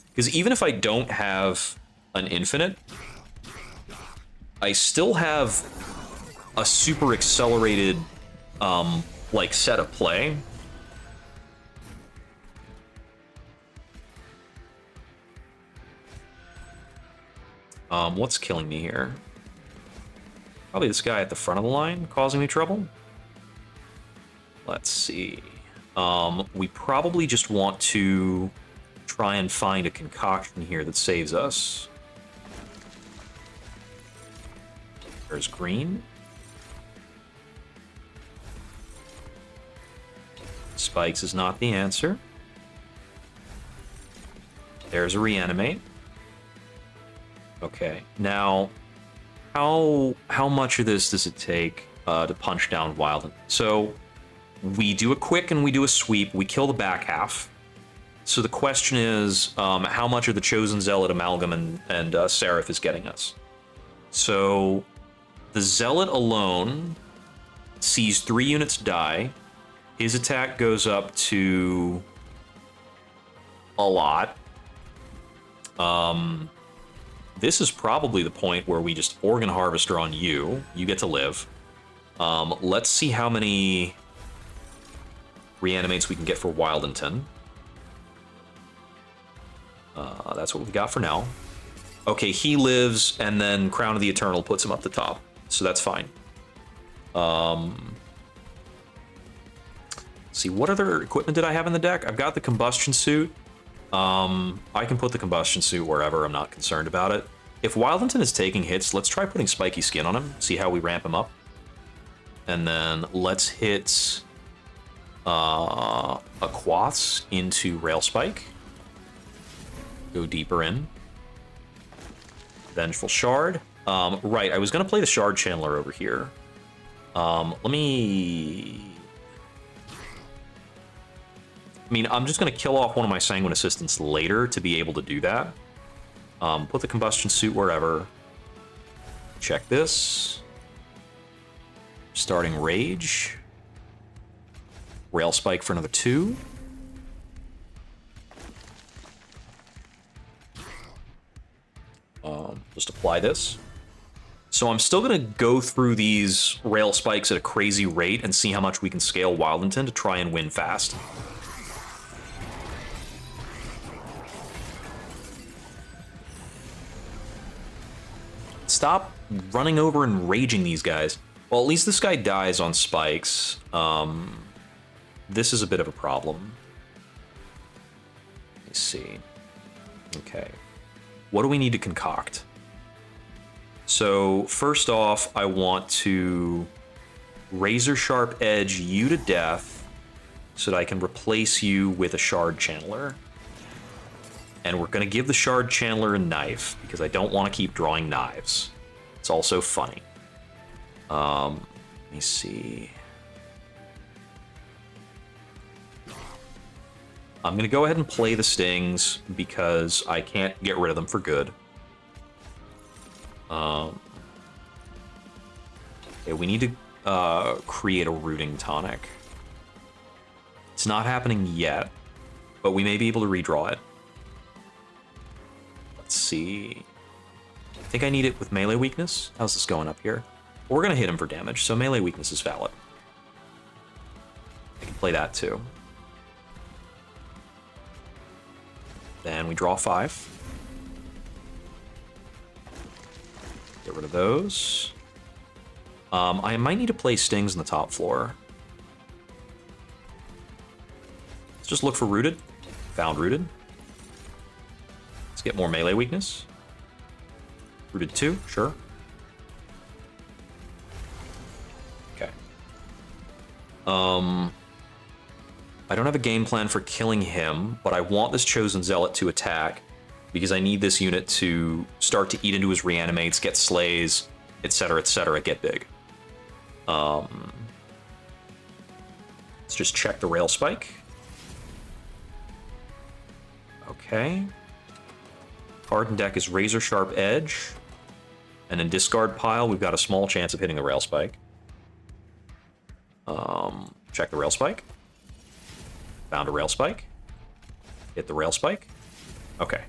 Because even if I don't have an infinite, I still have a super accelerated like set of play. What's killing me here? Probably this guy at the front of the line causing me trouble. Let's see. We probably just want to try and find a concoction here that saves us. There's green. Spikes is not the answer. There's a reanimate. Okay, now how much of this does it take to punch down Wild? So we do a quick and we do a sweep. We kill the back half. So the question is, how much of the Chosen Zealot, Amalgam, and Seraph is getting us? So the Zealot alone sees 3 units die. His attack goes up to a lot. This is probably the point where we just Organ Harvester on you. You get to live. Let's see how many reanimates we can get for Wildington. That's what we've got for now. Okay, he lives, and then Crown of the Eternal puts him up the top. So that's fine. See, what other equipment did I have in the deck? I've got the Combustion Suit. I can put the Combustion Suit wherever. I'm not concerned about it. If Wildington is taking hits, let's try putting Spiky Skin on him. See how we ramp him up. And then let's hit a Quaths into Rail Spike. Go deeper in. Vengeful Shard. Right, I was going to play the Shard Channeler over here. Let me... I mean, I'm just going to kill off one of my Sanguine Assistants later to be able to do that. Put the Combustion Suit wherever. Check this. Starting Rage. Rail Spike for another 2. Just apply this. So I'm still going to go through these Rail Spikes at a crazy rate and see how much we can scale Wildington to try and win fast. Stop running over and raging these guys. Well, at least this guy dies on spikes. This is a bit of a problem. Let me see. Okay. What do we need to concoct? So, first off, I want to Razor Sharp Edge you to death so that I can replace you with a Shard Channeler. And we're going to give the Shard Channeler a knife, because I don't want to keep drawing knives. It's also funny. Let me see. I'm going to go ahead and play the Stings, because I can't get rid of them for good. Okay, we need to create a Rooting Tonic. It's not happening yet, but we may be able to redraw it. Let's see. I think I need it with melee weakness. How's this going up here? We're going to hit him for damage, so melee weakness is valid. I can play that too. Then we draw 5. Get rid of those. I might need to play Stings in the top floor. Let's just look for Rooted. Found rooted. Let's get more melee weakness. Rooted 2, sure. Okay. I don't have a game plan for killing him, but I want this Chosen Zealot to attack because I need this unit to start to eat into his reanimates, get slays, etc., get big. Let's just check the rail spike. Okay. Card in deck is Razor Sharp Edge. And in discard pile, we've got a small chance of hitting the rail spike. Check the rail spike. Found a rail spike. Hit the rail spike. Okay.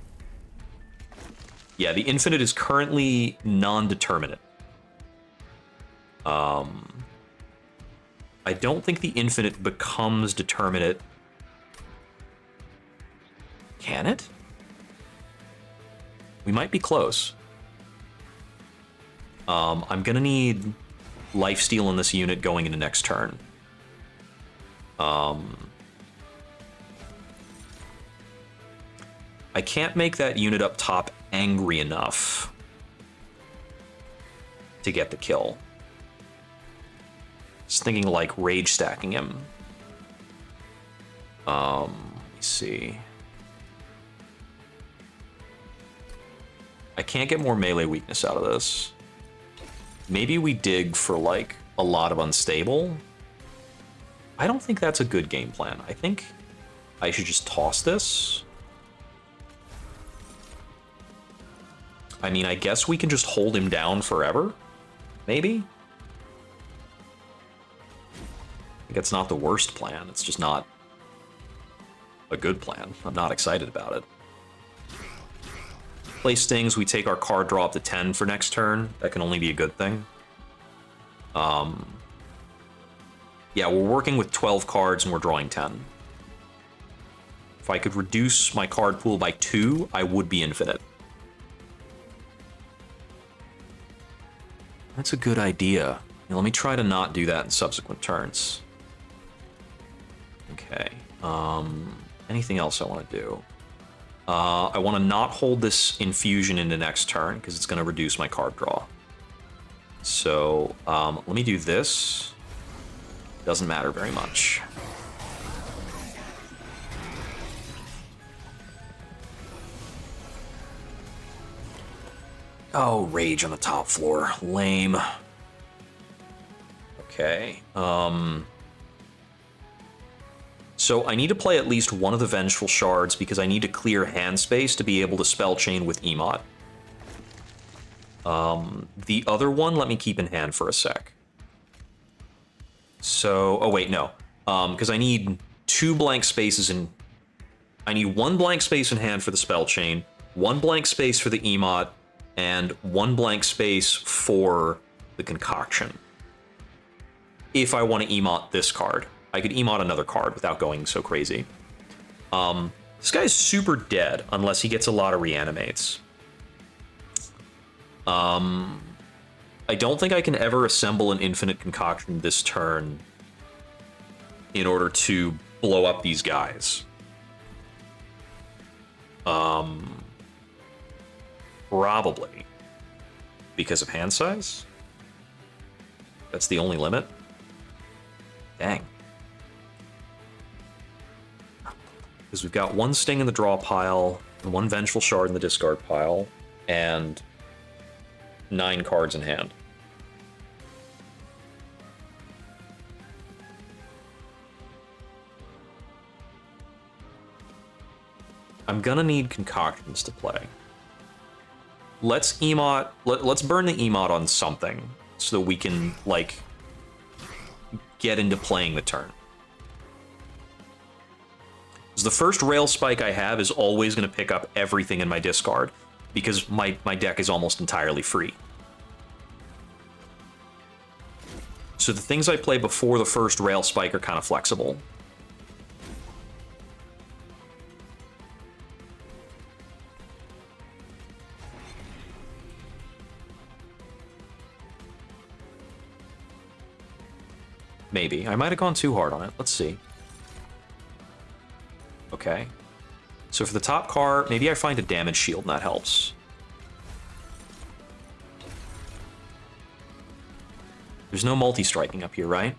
Yeah, the infinite is currently non-determinate. I don't think the infinite becomes determinate. Can it? We might be close. I'm gonna need lifesteal in this unit going into next turn. I can't make that unit up top angry enough to get the kill. Just thinking like rage stacking him. Let me see. I can't get more melee weakness out of this. Maybe we dig for like a lot of unstable. I don't think that's a good game plan. I think I should just toss this. I mean, I guess we can just hold him down forever. Maybe? I think it's not the worst plan. It's just not a good plan. I'm not excited about it. Play Stings, we take our card draw up to 10 for next turn. That can only be a good thing. Yeah, we're working with 12 cards and we're drawing 10. If I could reduce my card pool by 2, I would be infinite. That's a good idea. Now, let me try to not do that in subsequent turns. Okay. Anything else I want to do? I want to not hold this infusion into next turn because it's going to reduce my card draw. So let me do this. Doesn't matter very much. Oh, rage on the top floor. Lame. Okay. So I need to play at least one of the Vengeful Shards because I need to clear hand space to be able to spell chain with Emot. The other one, let me keep in hand for a sec. So, oh wait, no. Because I need 2 blank spaces in... I need 1 blank space in hand for the spell chain, 1 blank space for the Emot, and 1 blank space for the concoction. If I want to Emot this card. I could Emot another card without going so crazy. This guy's super dead unless he gets a lot of reanimates. I don't think I can ever assemble an infinite concoction this turn in order to blow up these guys. Probably. Because of hand size? That's the only limit? Dang. Because we've got 1 Sting in the draw pile, and 1 Vengeful Shard in the discard pile, and 9 cards in hand. I'm gonna need concoctions to play. Let's Emot, let's burn the Emot on something so that we can, like, get into playing the turn. Because the first rail spike I have is always going to pick up everything in my discard, because my deck is almost entirely free. So the things I play before the first rail spike are kind of flexible. Maybe. I might have gone too hard on it. Let's see. Okay. So for the top card, maybe I find a damage shield and that helps. There's no multi-striking up here, right?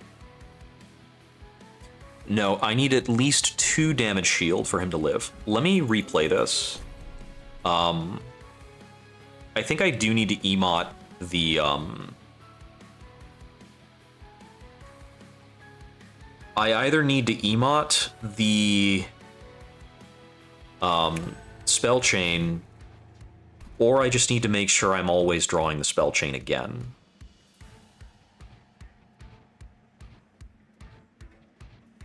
No, I need at least 2 damage shield for him to live. Let me replay this. I think I do need to emote the, I either need to emote the spell chain, or I just need to make sure I'm always drawing the spell chain again.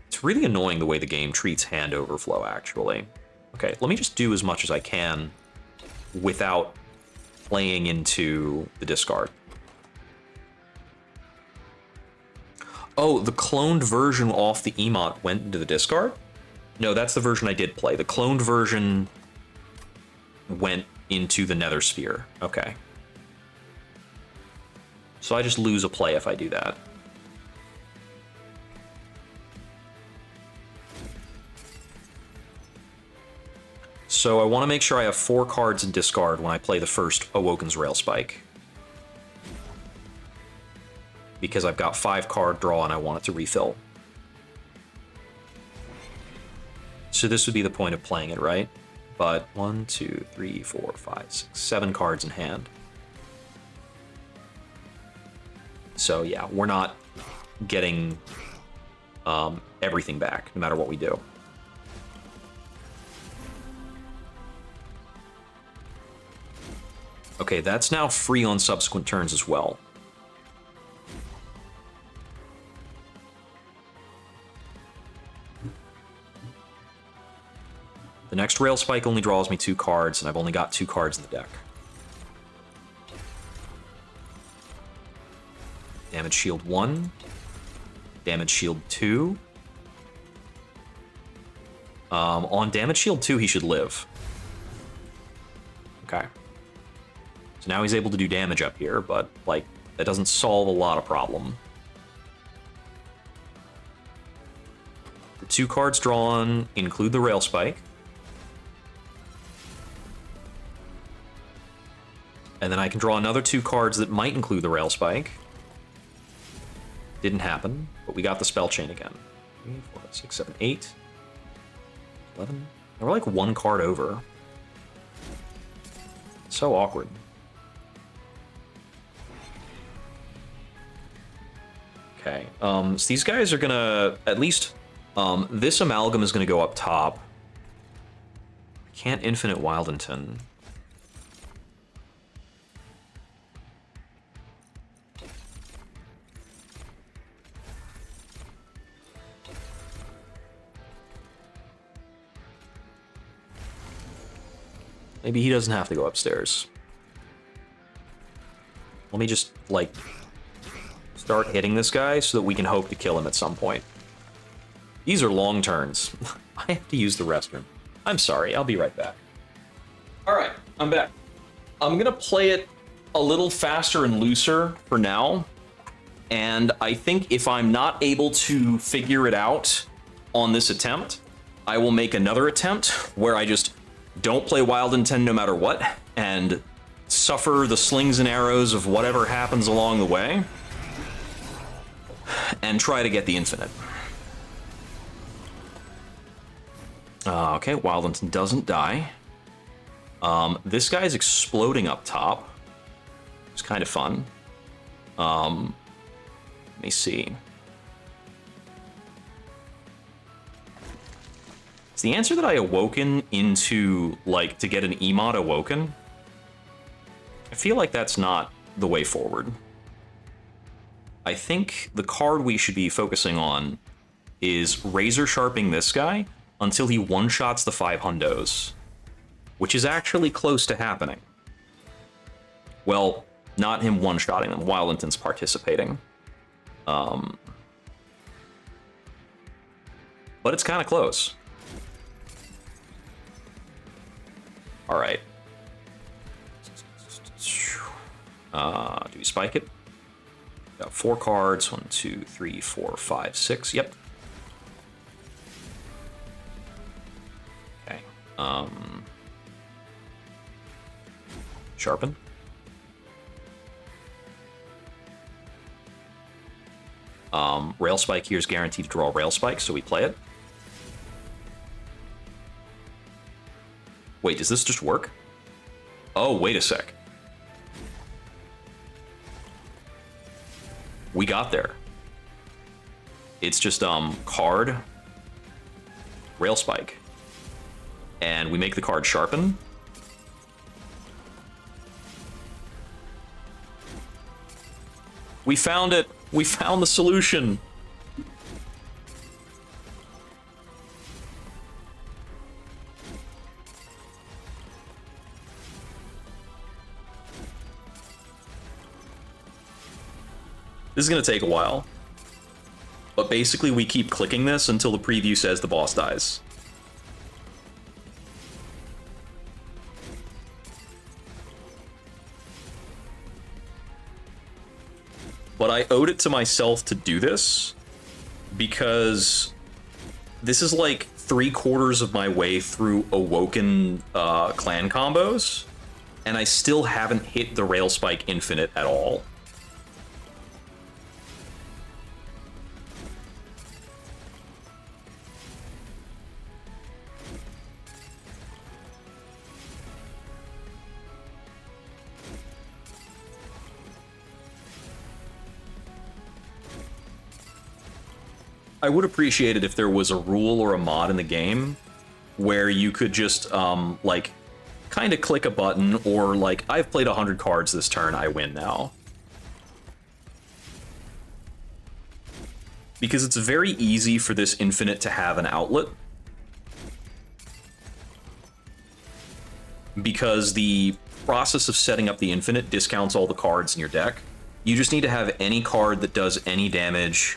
It's really annoying the way the game treats hand overflow, actually. Okay, let me just do as much as I can without playing into the discard. Oh, the cloned version off the emote went into the discard? No, that's the version I did play. The cloned version went into the nether sphere. Okay. So I just lose a play if I do that. So I want to make sure I have 4 cards in discard when I play the first Awoken's Railspike. Because I've got 5 card draw and I want it to refill. So this would be the point of playing it, right? But 1, 2, 3, 4, 5, 6, 7 cards in hand. So yeah, we're not getting everything back, no matter what we do. Okay, that's now free on subsequent turns as well. The next Rail Spike only draws me 2 cards, and I've only got 2 cards in the deck. Damage Shield 1. Damage Shield 2. On Damage Shield 2, he should live. Okay. So now he's able to do damage up here, but, like, that doesn't solve a lot of problem. The 2 cards drawn include the Rail Spike. And then I can draw another 2 cards that might include the Rail Spike. Didn't happen, but we got the Spell Chain again. 3, 4, 5, 6, 7, 8, 11. And we're like 1 card over. So awkward. Okay, so these guys are gonna, at least, this Amalgam is gonna go up top. I can't Infinite Wildington. Maybe he doesn't have to go upstairs. Let me just, like, start hitting this guy so that we can hope to kill him at some point. These are long turns. I have to use the restroom. I'm sorry, I'll be right back. Alright, I'm back. I'm gonna play it a little faster and looser for now. And I think if I'm not able to figure it out on this attempt, I will make another attempt where I just don't play Wild Intent no matter what, and suffer the slings and arrows of whatever happens along the way, and try to get the infinite. Okay, Wild Intent doesn't die. This guy's exploding up top. It's kind of fun. Let me see. Is the answer that I awoken into, like, to get an emote awoken? I feel like that's not the way forward. I think the card we should be focusing on is razor sharping this guy until he one-shots the 5 hundos, which is actually close to happening. Well, not him one-shotting them, Wildington's participating. But it's kind of close. All right. Do we spike it? Got 4 cards. 1, 2, 3, 4, 5, 6. Yep. Okay. Sharpen. Rail Spike here is guaranteed to draw Rail Spike, so we play it. Wait, does this just work? Oh, wait a sec. We got there. It's just card, Rail Spike, and we make the card Sharpen. We found it. We found the solution. This is going to take a while. But basically, we keep clicking this until the preview says the boss dies. But I owed it to myself to do this, because this is like 3/4 of my way through Awoken clan combos, and I still haven't hit the Rail Spike Infinite at all. I would appreciate it if there was a rule or a mod in the game where you could just, like, kind of click a button, or, like, I've played 100 cards this turn, I win now. Because it's very easy for this Infinite to have an outlet. Because the process of setting up the Infinite discounts all the cards in your deck. You just need to have any card that does any damage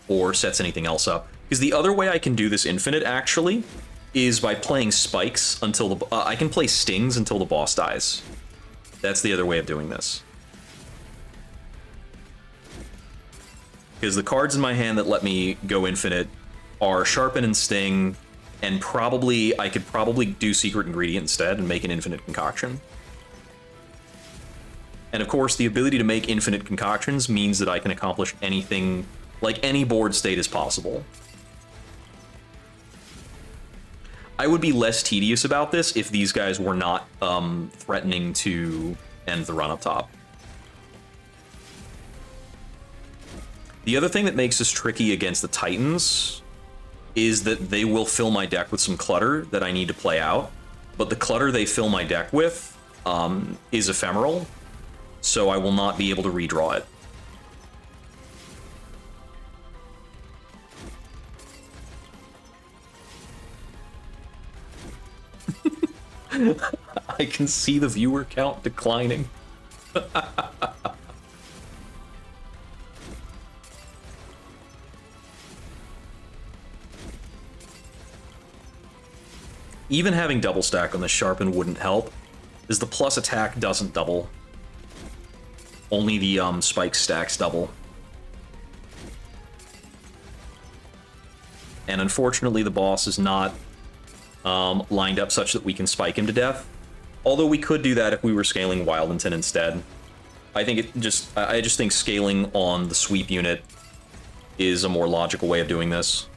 or sets anything else up. Because the other way I can do this Infinite, actually, is by playing spikes until the... I can play stings until the boss dies. That's the other way of doing this. Because the cards in my hand that let me go Infinite are Sharpen and Sting, and probably... I could probably do Secret Ingredient instead and make an Infinite Concoction. And of course, the ability to make infinite concoctions means that I can accomplish anything... Like, any board state is possible. I would be less tedious about this if these guys were not threatening to end the run up top. The other thing that makes this tricky against the Titans is that they will fill my deck with some clutter that I need to play out, but the clutter they fill my deck with is ephemeral, so I will not be able to redraw it. I can see the viewer count declining. Even having double stack on the Sharpen wouldn't help, as the plus attack doesn't double. Only the spike stacks double. And unfortunately the boss is not lined up such that we can spike him to death. Although we could do that if we were scaling Wildington instead. I just think scaling on the sweep unit is a more logical way of doing this.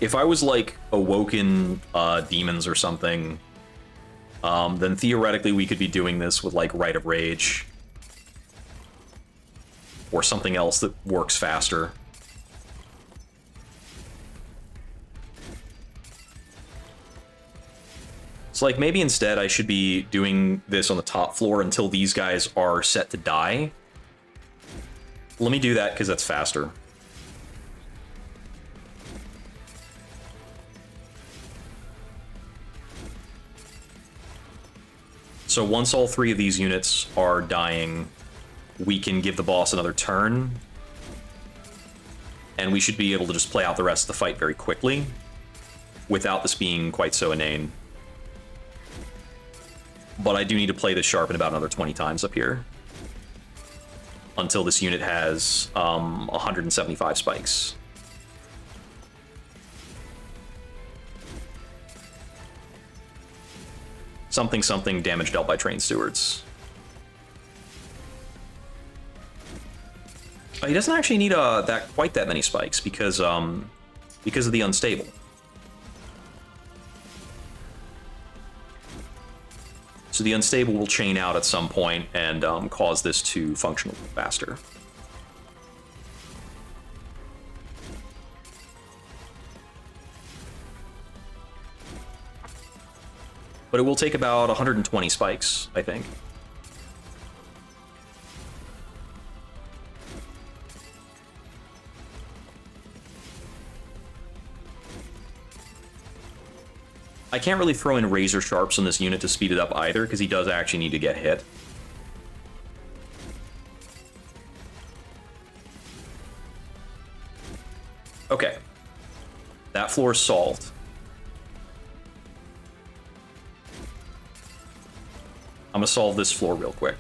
If I was like Awoken demons or something, then theoretically we could be doing this with like Rite of Rage or something else that works faster. So like maybe instead I should be doing this on the top floor until these guys are set to die. Let me do that because that's faster. So once all three of these units are dying, we can give the boss another turn, and we should be able to just play out the rest of the fight very quickly, without this being quite so inane. But I do need to play this sharpen about another 20 times up here. Until this unit has 175 spikes. Something damage dealt by trained stewards. He doesn't actually need quite that many spikes because of the unstable. So the unstable will chain out at some point and cause this to function a little faster. But it will take about 120 spikes, I think. I can't really throw in razor sharps on this unit to speed it up either, because he does actually need to get hit. Okay. That floor is solved. I'm gonna solve this floor real quick.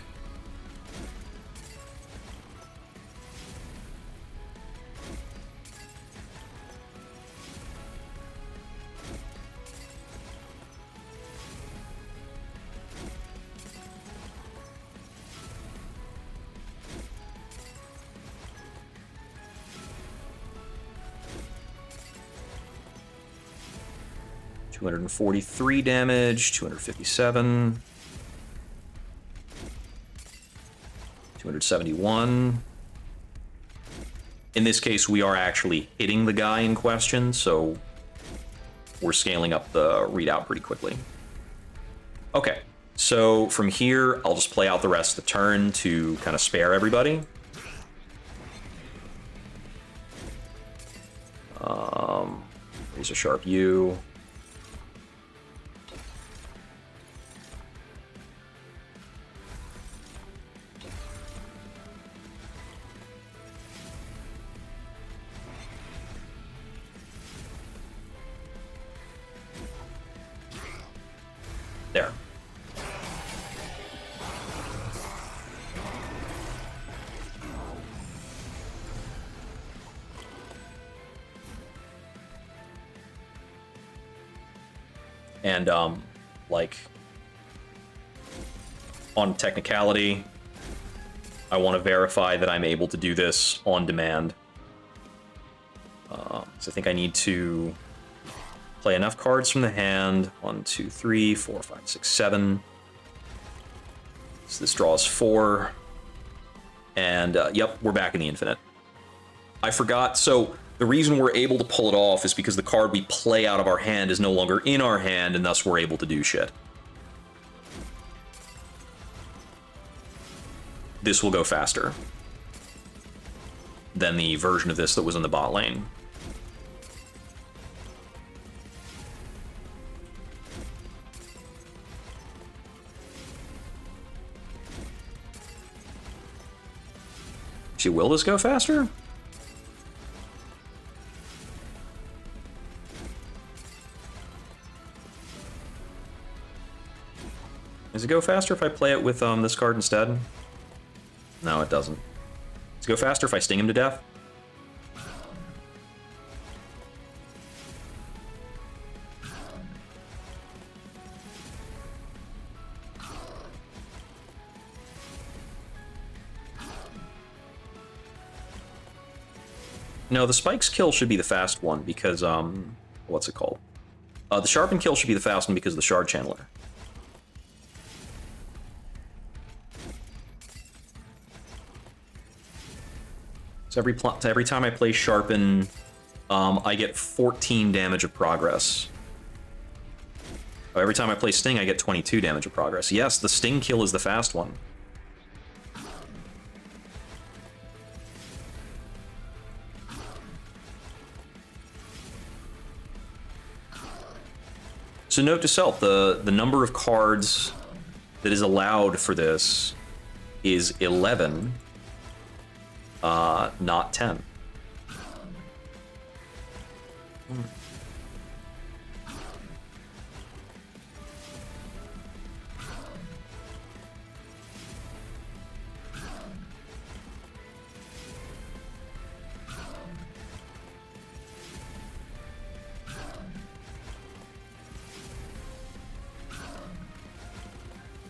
$243 damage, 257, 271. In this case, we are actually hitting the guy in question, so we're scaling up the readout pretty quickly. Okay, so from here, I'll just play out the rest of the turn to kind of spare everybody. Here's a sharp U. There. And, like, on technicality, I want to verify that I'm able to do this on demand. So I think I need to play enough cards from the hand. 1, 2, 3, 4, 5, 6, 7. So this draws 4. And, yep, we're back in the infinite. I forgot, so the reason we're able to pull it off is because the card we play out of our hand is no longer in our hand, and thus we're able to do shit. This will go faster than the version of this that was in the bot lane. Actually, will this go faster? Does it go faster if I play it with this card instead? No, it doesn't. Does it go faster if I sting him to death? No, the spikes kill should be the fast one because, what's it called? The sharpen kill should be the fast one because of the shard channeler. So every time I play sharpen, I get 14 damage of progress. Every time I play sting, I get 22 damage of progress. Yes, the sting kill is the fast one. So note to self, the number of cards that is allowed for this is 11, not 10.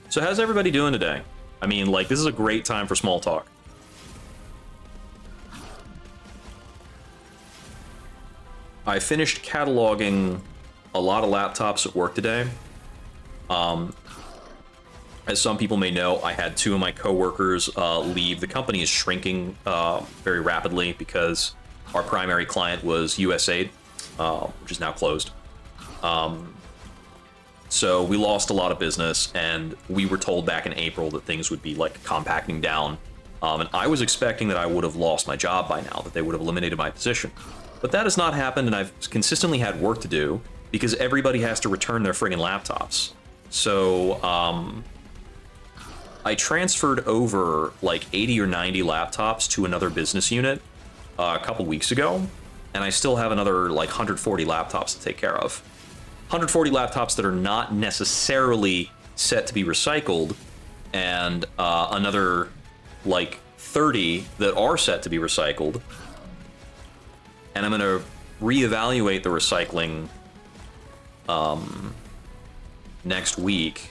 So how's everybody doing today? I mean, like, this is a great time for small talk. I finished cataloging a lot of laptops at work today. As some people may know, I had 2 of my coworkers leave. The company is shrinking very rapidly because our primary client was USAID, which is now closed. So we lost a lot of business, and we were told back in April that things would be like compacting down. And I was expecting that I would have lost my job by now, that they would have eliminated my position. But that has not happened, and I've consistently had work to do because everybody has to return their friggin' laptops. So I transferred over like 80 or 90 laptops to another business unit a couple weeks ago, and I still have another like 140 laptops to take care of. 140 laptops that are not necessarily set to be recycled, and another like 30 that are set to be recycled. And I'm going to reevaluate the recycling next week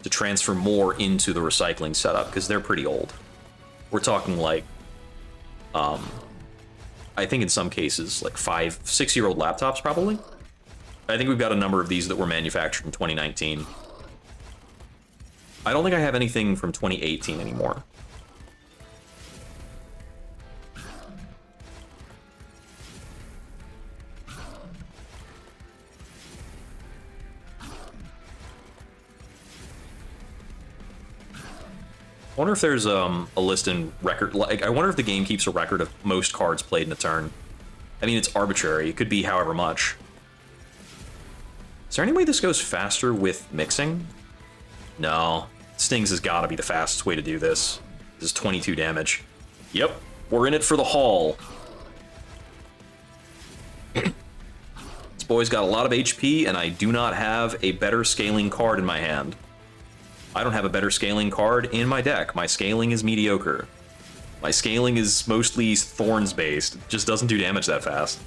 to transfer more into the recycling setup, because they're pretty old. We're talking like, I think in some cases, like 5-6-year-old laptops probably. I think we've got a number of these that were manufactured in 2019. I don't think I have anything from 2018 anymore. I wonder if there's a list in record. Like, I wonder if the game keeps a record of most cards played in a turn. I mean, it's arbitrary. It could be however much. Is there any way this goes faster with mixing? No. Stings has got to be the fastest way to do this. This is 22 damage. Yep, we're in it for the haul. This boy's got a lot of HP, and I do not have a better scaling card in my hand. I don't have a better scaling card in my deck. My scaling is mediocre. My scaling is mostly thorns based. It just doesn't do damage that fast.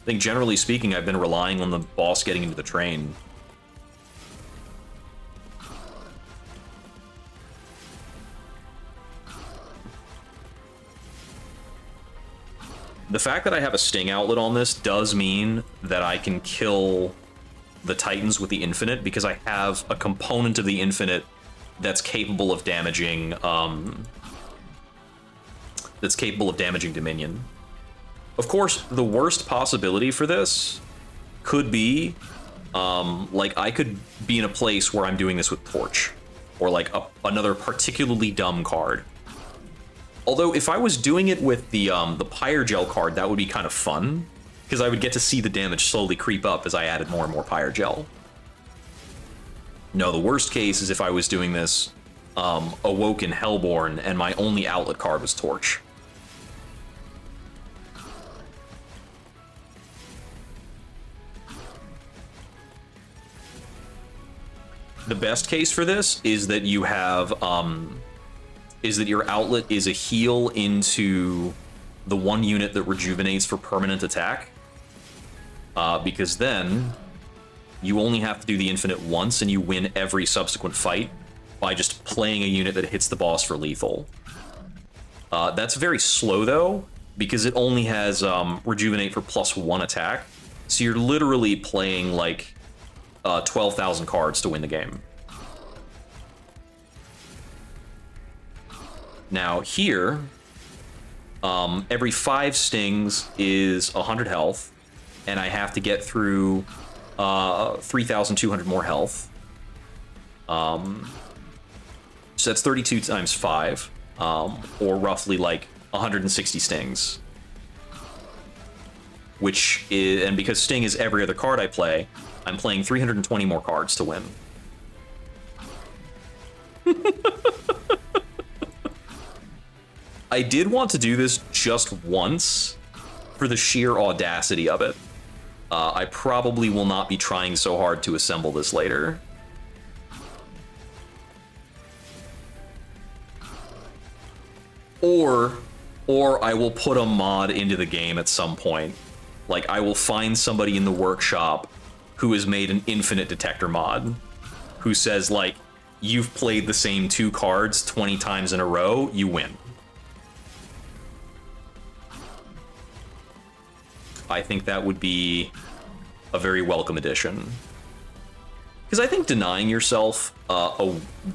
I think generally speaking, I've been relying on the boss getting into the train. The fact that I have a Sting outlet on this does mean that I can kill the Titans with the Infinite, because I have a component of the Infinite that's capable of damaging Dominion. Of course, the worst possibility for this could be like I could be in a place where I'm doing this with Torch, or like another particularly dumb card. Although if I was doing it with the Pyre Gel card, that would be kind of fun, because I would get to see the damage slowly creep up as I added more and more Pyre Gel. No, the worst case is if I was doing this Awoken Hellborn and my only outlet card was Torch. The best case for this is that you have is that your outlet is a heal into the one unit that rejuvenates for permanent attack, because then you only have to do the Infinite once and you win every subsequent fight by just playing a unit that hits the boss for lethal. That's very slow though, because it only has rejuvenate for +1 attack, so you're literally playing like 12,000 cards to win the game. Now here, every 5 stings is 100 health, and I have to get through 3,200 more health. So that's 32 times 5, or roughly like 160 stings. Which is, and because Sting is every other card I play, I'm playing 320 more cards to win. I did want to do this just once for the sheer audacity of it. I probably will not be trying so hard to assemble this later. Or I will put a mod into the game at some point. Like, I will find somebody in the workshop who has made an infinite detector mod, who says, like, you've played the same 2 cards 20 times in a row, you win. I think that would be a very welcome addition. Because I think denying yourself,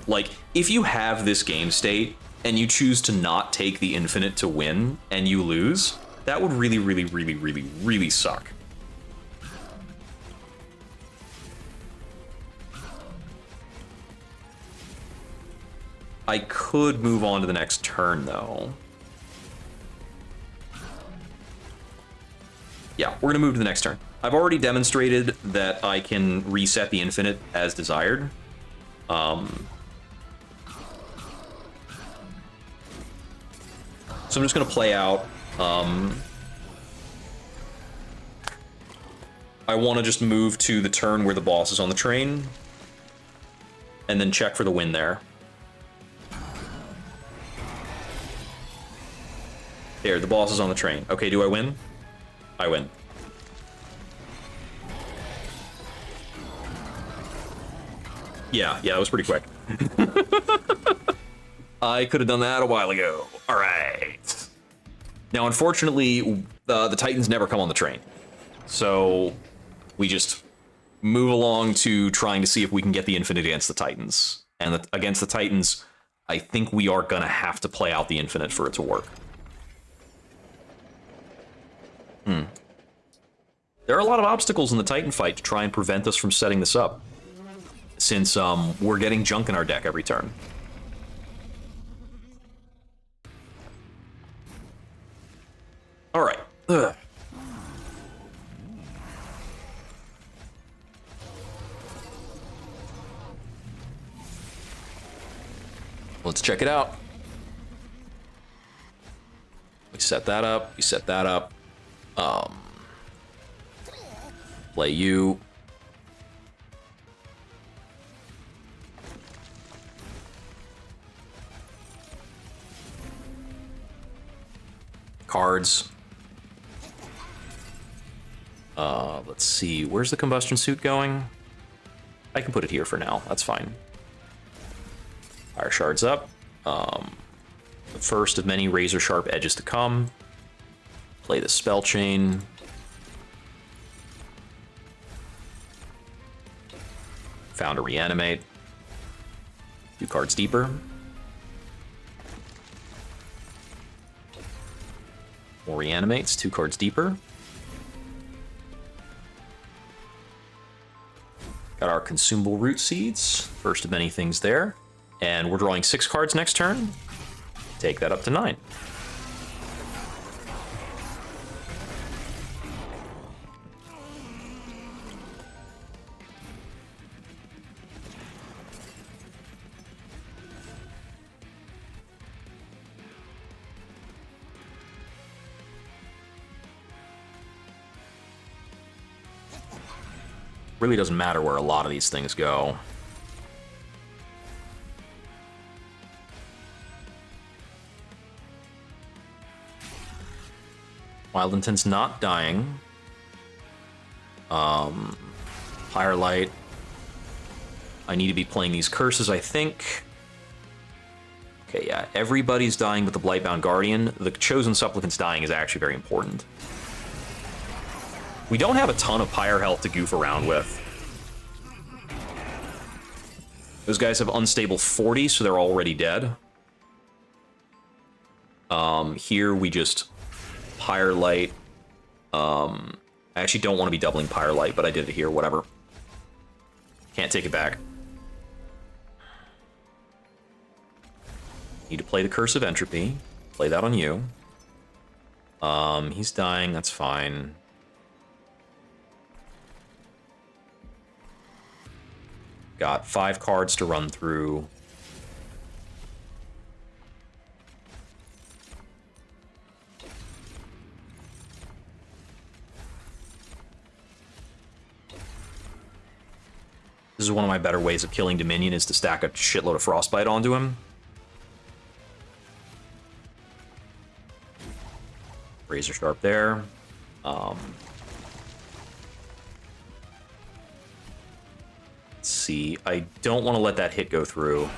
like, if you have this game state and you choose to not take the infinite to win and you lose, that would really, really, really, really, really suck. I could move on to the next turn, though. Yeah, we're gonna move to the next turn. I've already demonstrated that I can reset the infinite as desired. So I'm just gonna play out. I want to just move to the turn where the boss is on the train, and then check for the win there. There, the boss is on the train. Okay, do I win? I win. Yeah, that was pretty quick. I could have done that a while ago. All right. Now, unfortunately, the Titans never come on the train. So we just move along to trying to see if we can get the infinite against the Titans. And against the Titans, I think we are going to have to play out the infinite for it to work. There are a lot of obstacles in the Titan fight to try and prevent us from setting this up, since we're getting junk in our deck every turn. All right. Ugh. Let's check it out. We set that up. We set that up. Play you. Cards. Let's see. Where's the combustion suit going? I can put it here for now. That's fine. Fire shards up. The first of many razor sharp edges to come. Play the spell chain. Found a reanimate. 2 cards deeper. More reanimates, 2 cards deeper. Got our consumable root seeds, first of many things there. And we're drawing 6 cards next turn. Take that up to 9. Really doesn't matter where a lot of these things go. Wild Intent's not dying. Firelight. I need to be playing these curses, I think. Okay, yeah, everybody's dying but the Blightbound Guardian. The Chosen Supplicant's dying is actually very important. We don't have a ton of Pyre health to goof around with. Those guys have unstable 40, so they're already dead. Here we just Pyre Light. I actually don't want to be doubling Pyre Light, but I did it here, whatever. Can't take it back. Need to play the Curse of Entropy. Play that on you. He's dying, that's fine. Got 5 cards to run through. This is one of my better ways of killing Dominion, is to stack a shitload of Frostbite onto him. Razor Sharp there. see. I don't want to let that hit go through.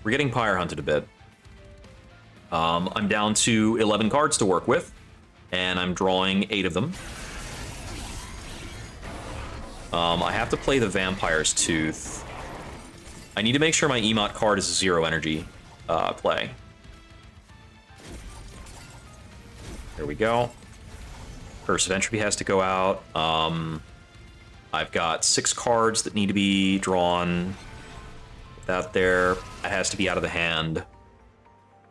We're getting Pyre Hunted a bit. I'm down to 11 cards to work with, and I'm drawing 8 of them. I have to play the Vampire's Tooth. I need to make sure my Emot card is a 0 energy play. There we go. Curse of Entropy has to go out. I've got 6 cards that need to be drawn. Put that there. That has to be out of the hand.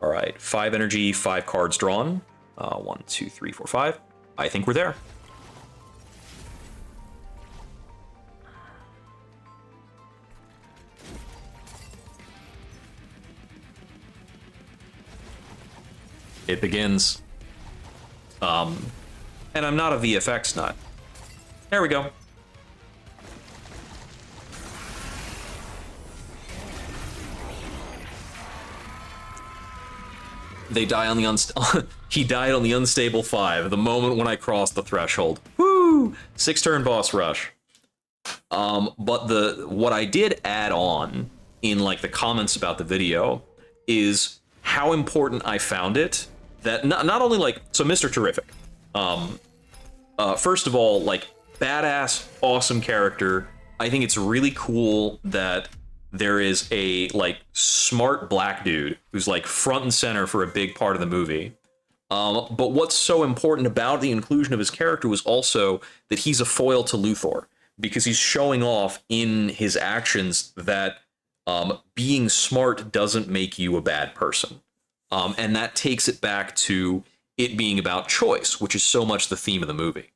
All right, 5 energy, 5 cards drawn. 1, 2, 3, 4, 5. I think we're there. It begins. And I'm not a VFX nut. There we go. They die on the he died on the unstable 5, the moment when I crossed the threshold. Woo! 6-turn boss rush. But what I did add on in like the comments about the video is how important I found it. That not only like, so Mr. Terrific, first of all, like badass, awesome character. I think it's really cool that there is a like smart black dude who's like front and center for a big part of the movie. But what's so important about the inclusion of his character was also that he's a foil to Luthor, because he's showing off in his actions that being smart doesn't make you a bad person. And that takes it back to it being about choice, which is so much the theme of the movie.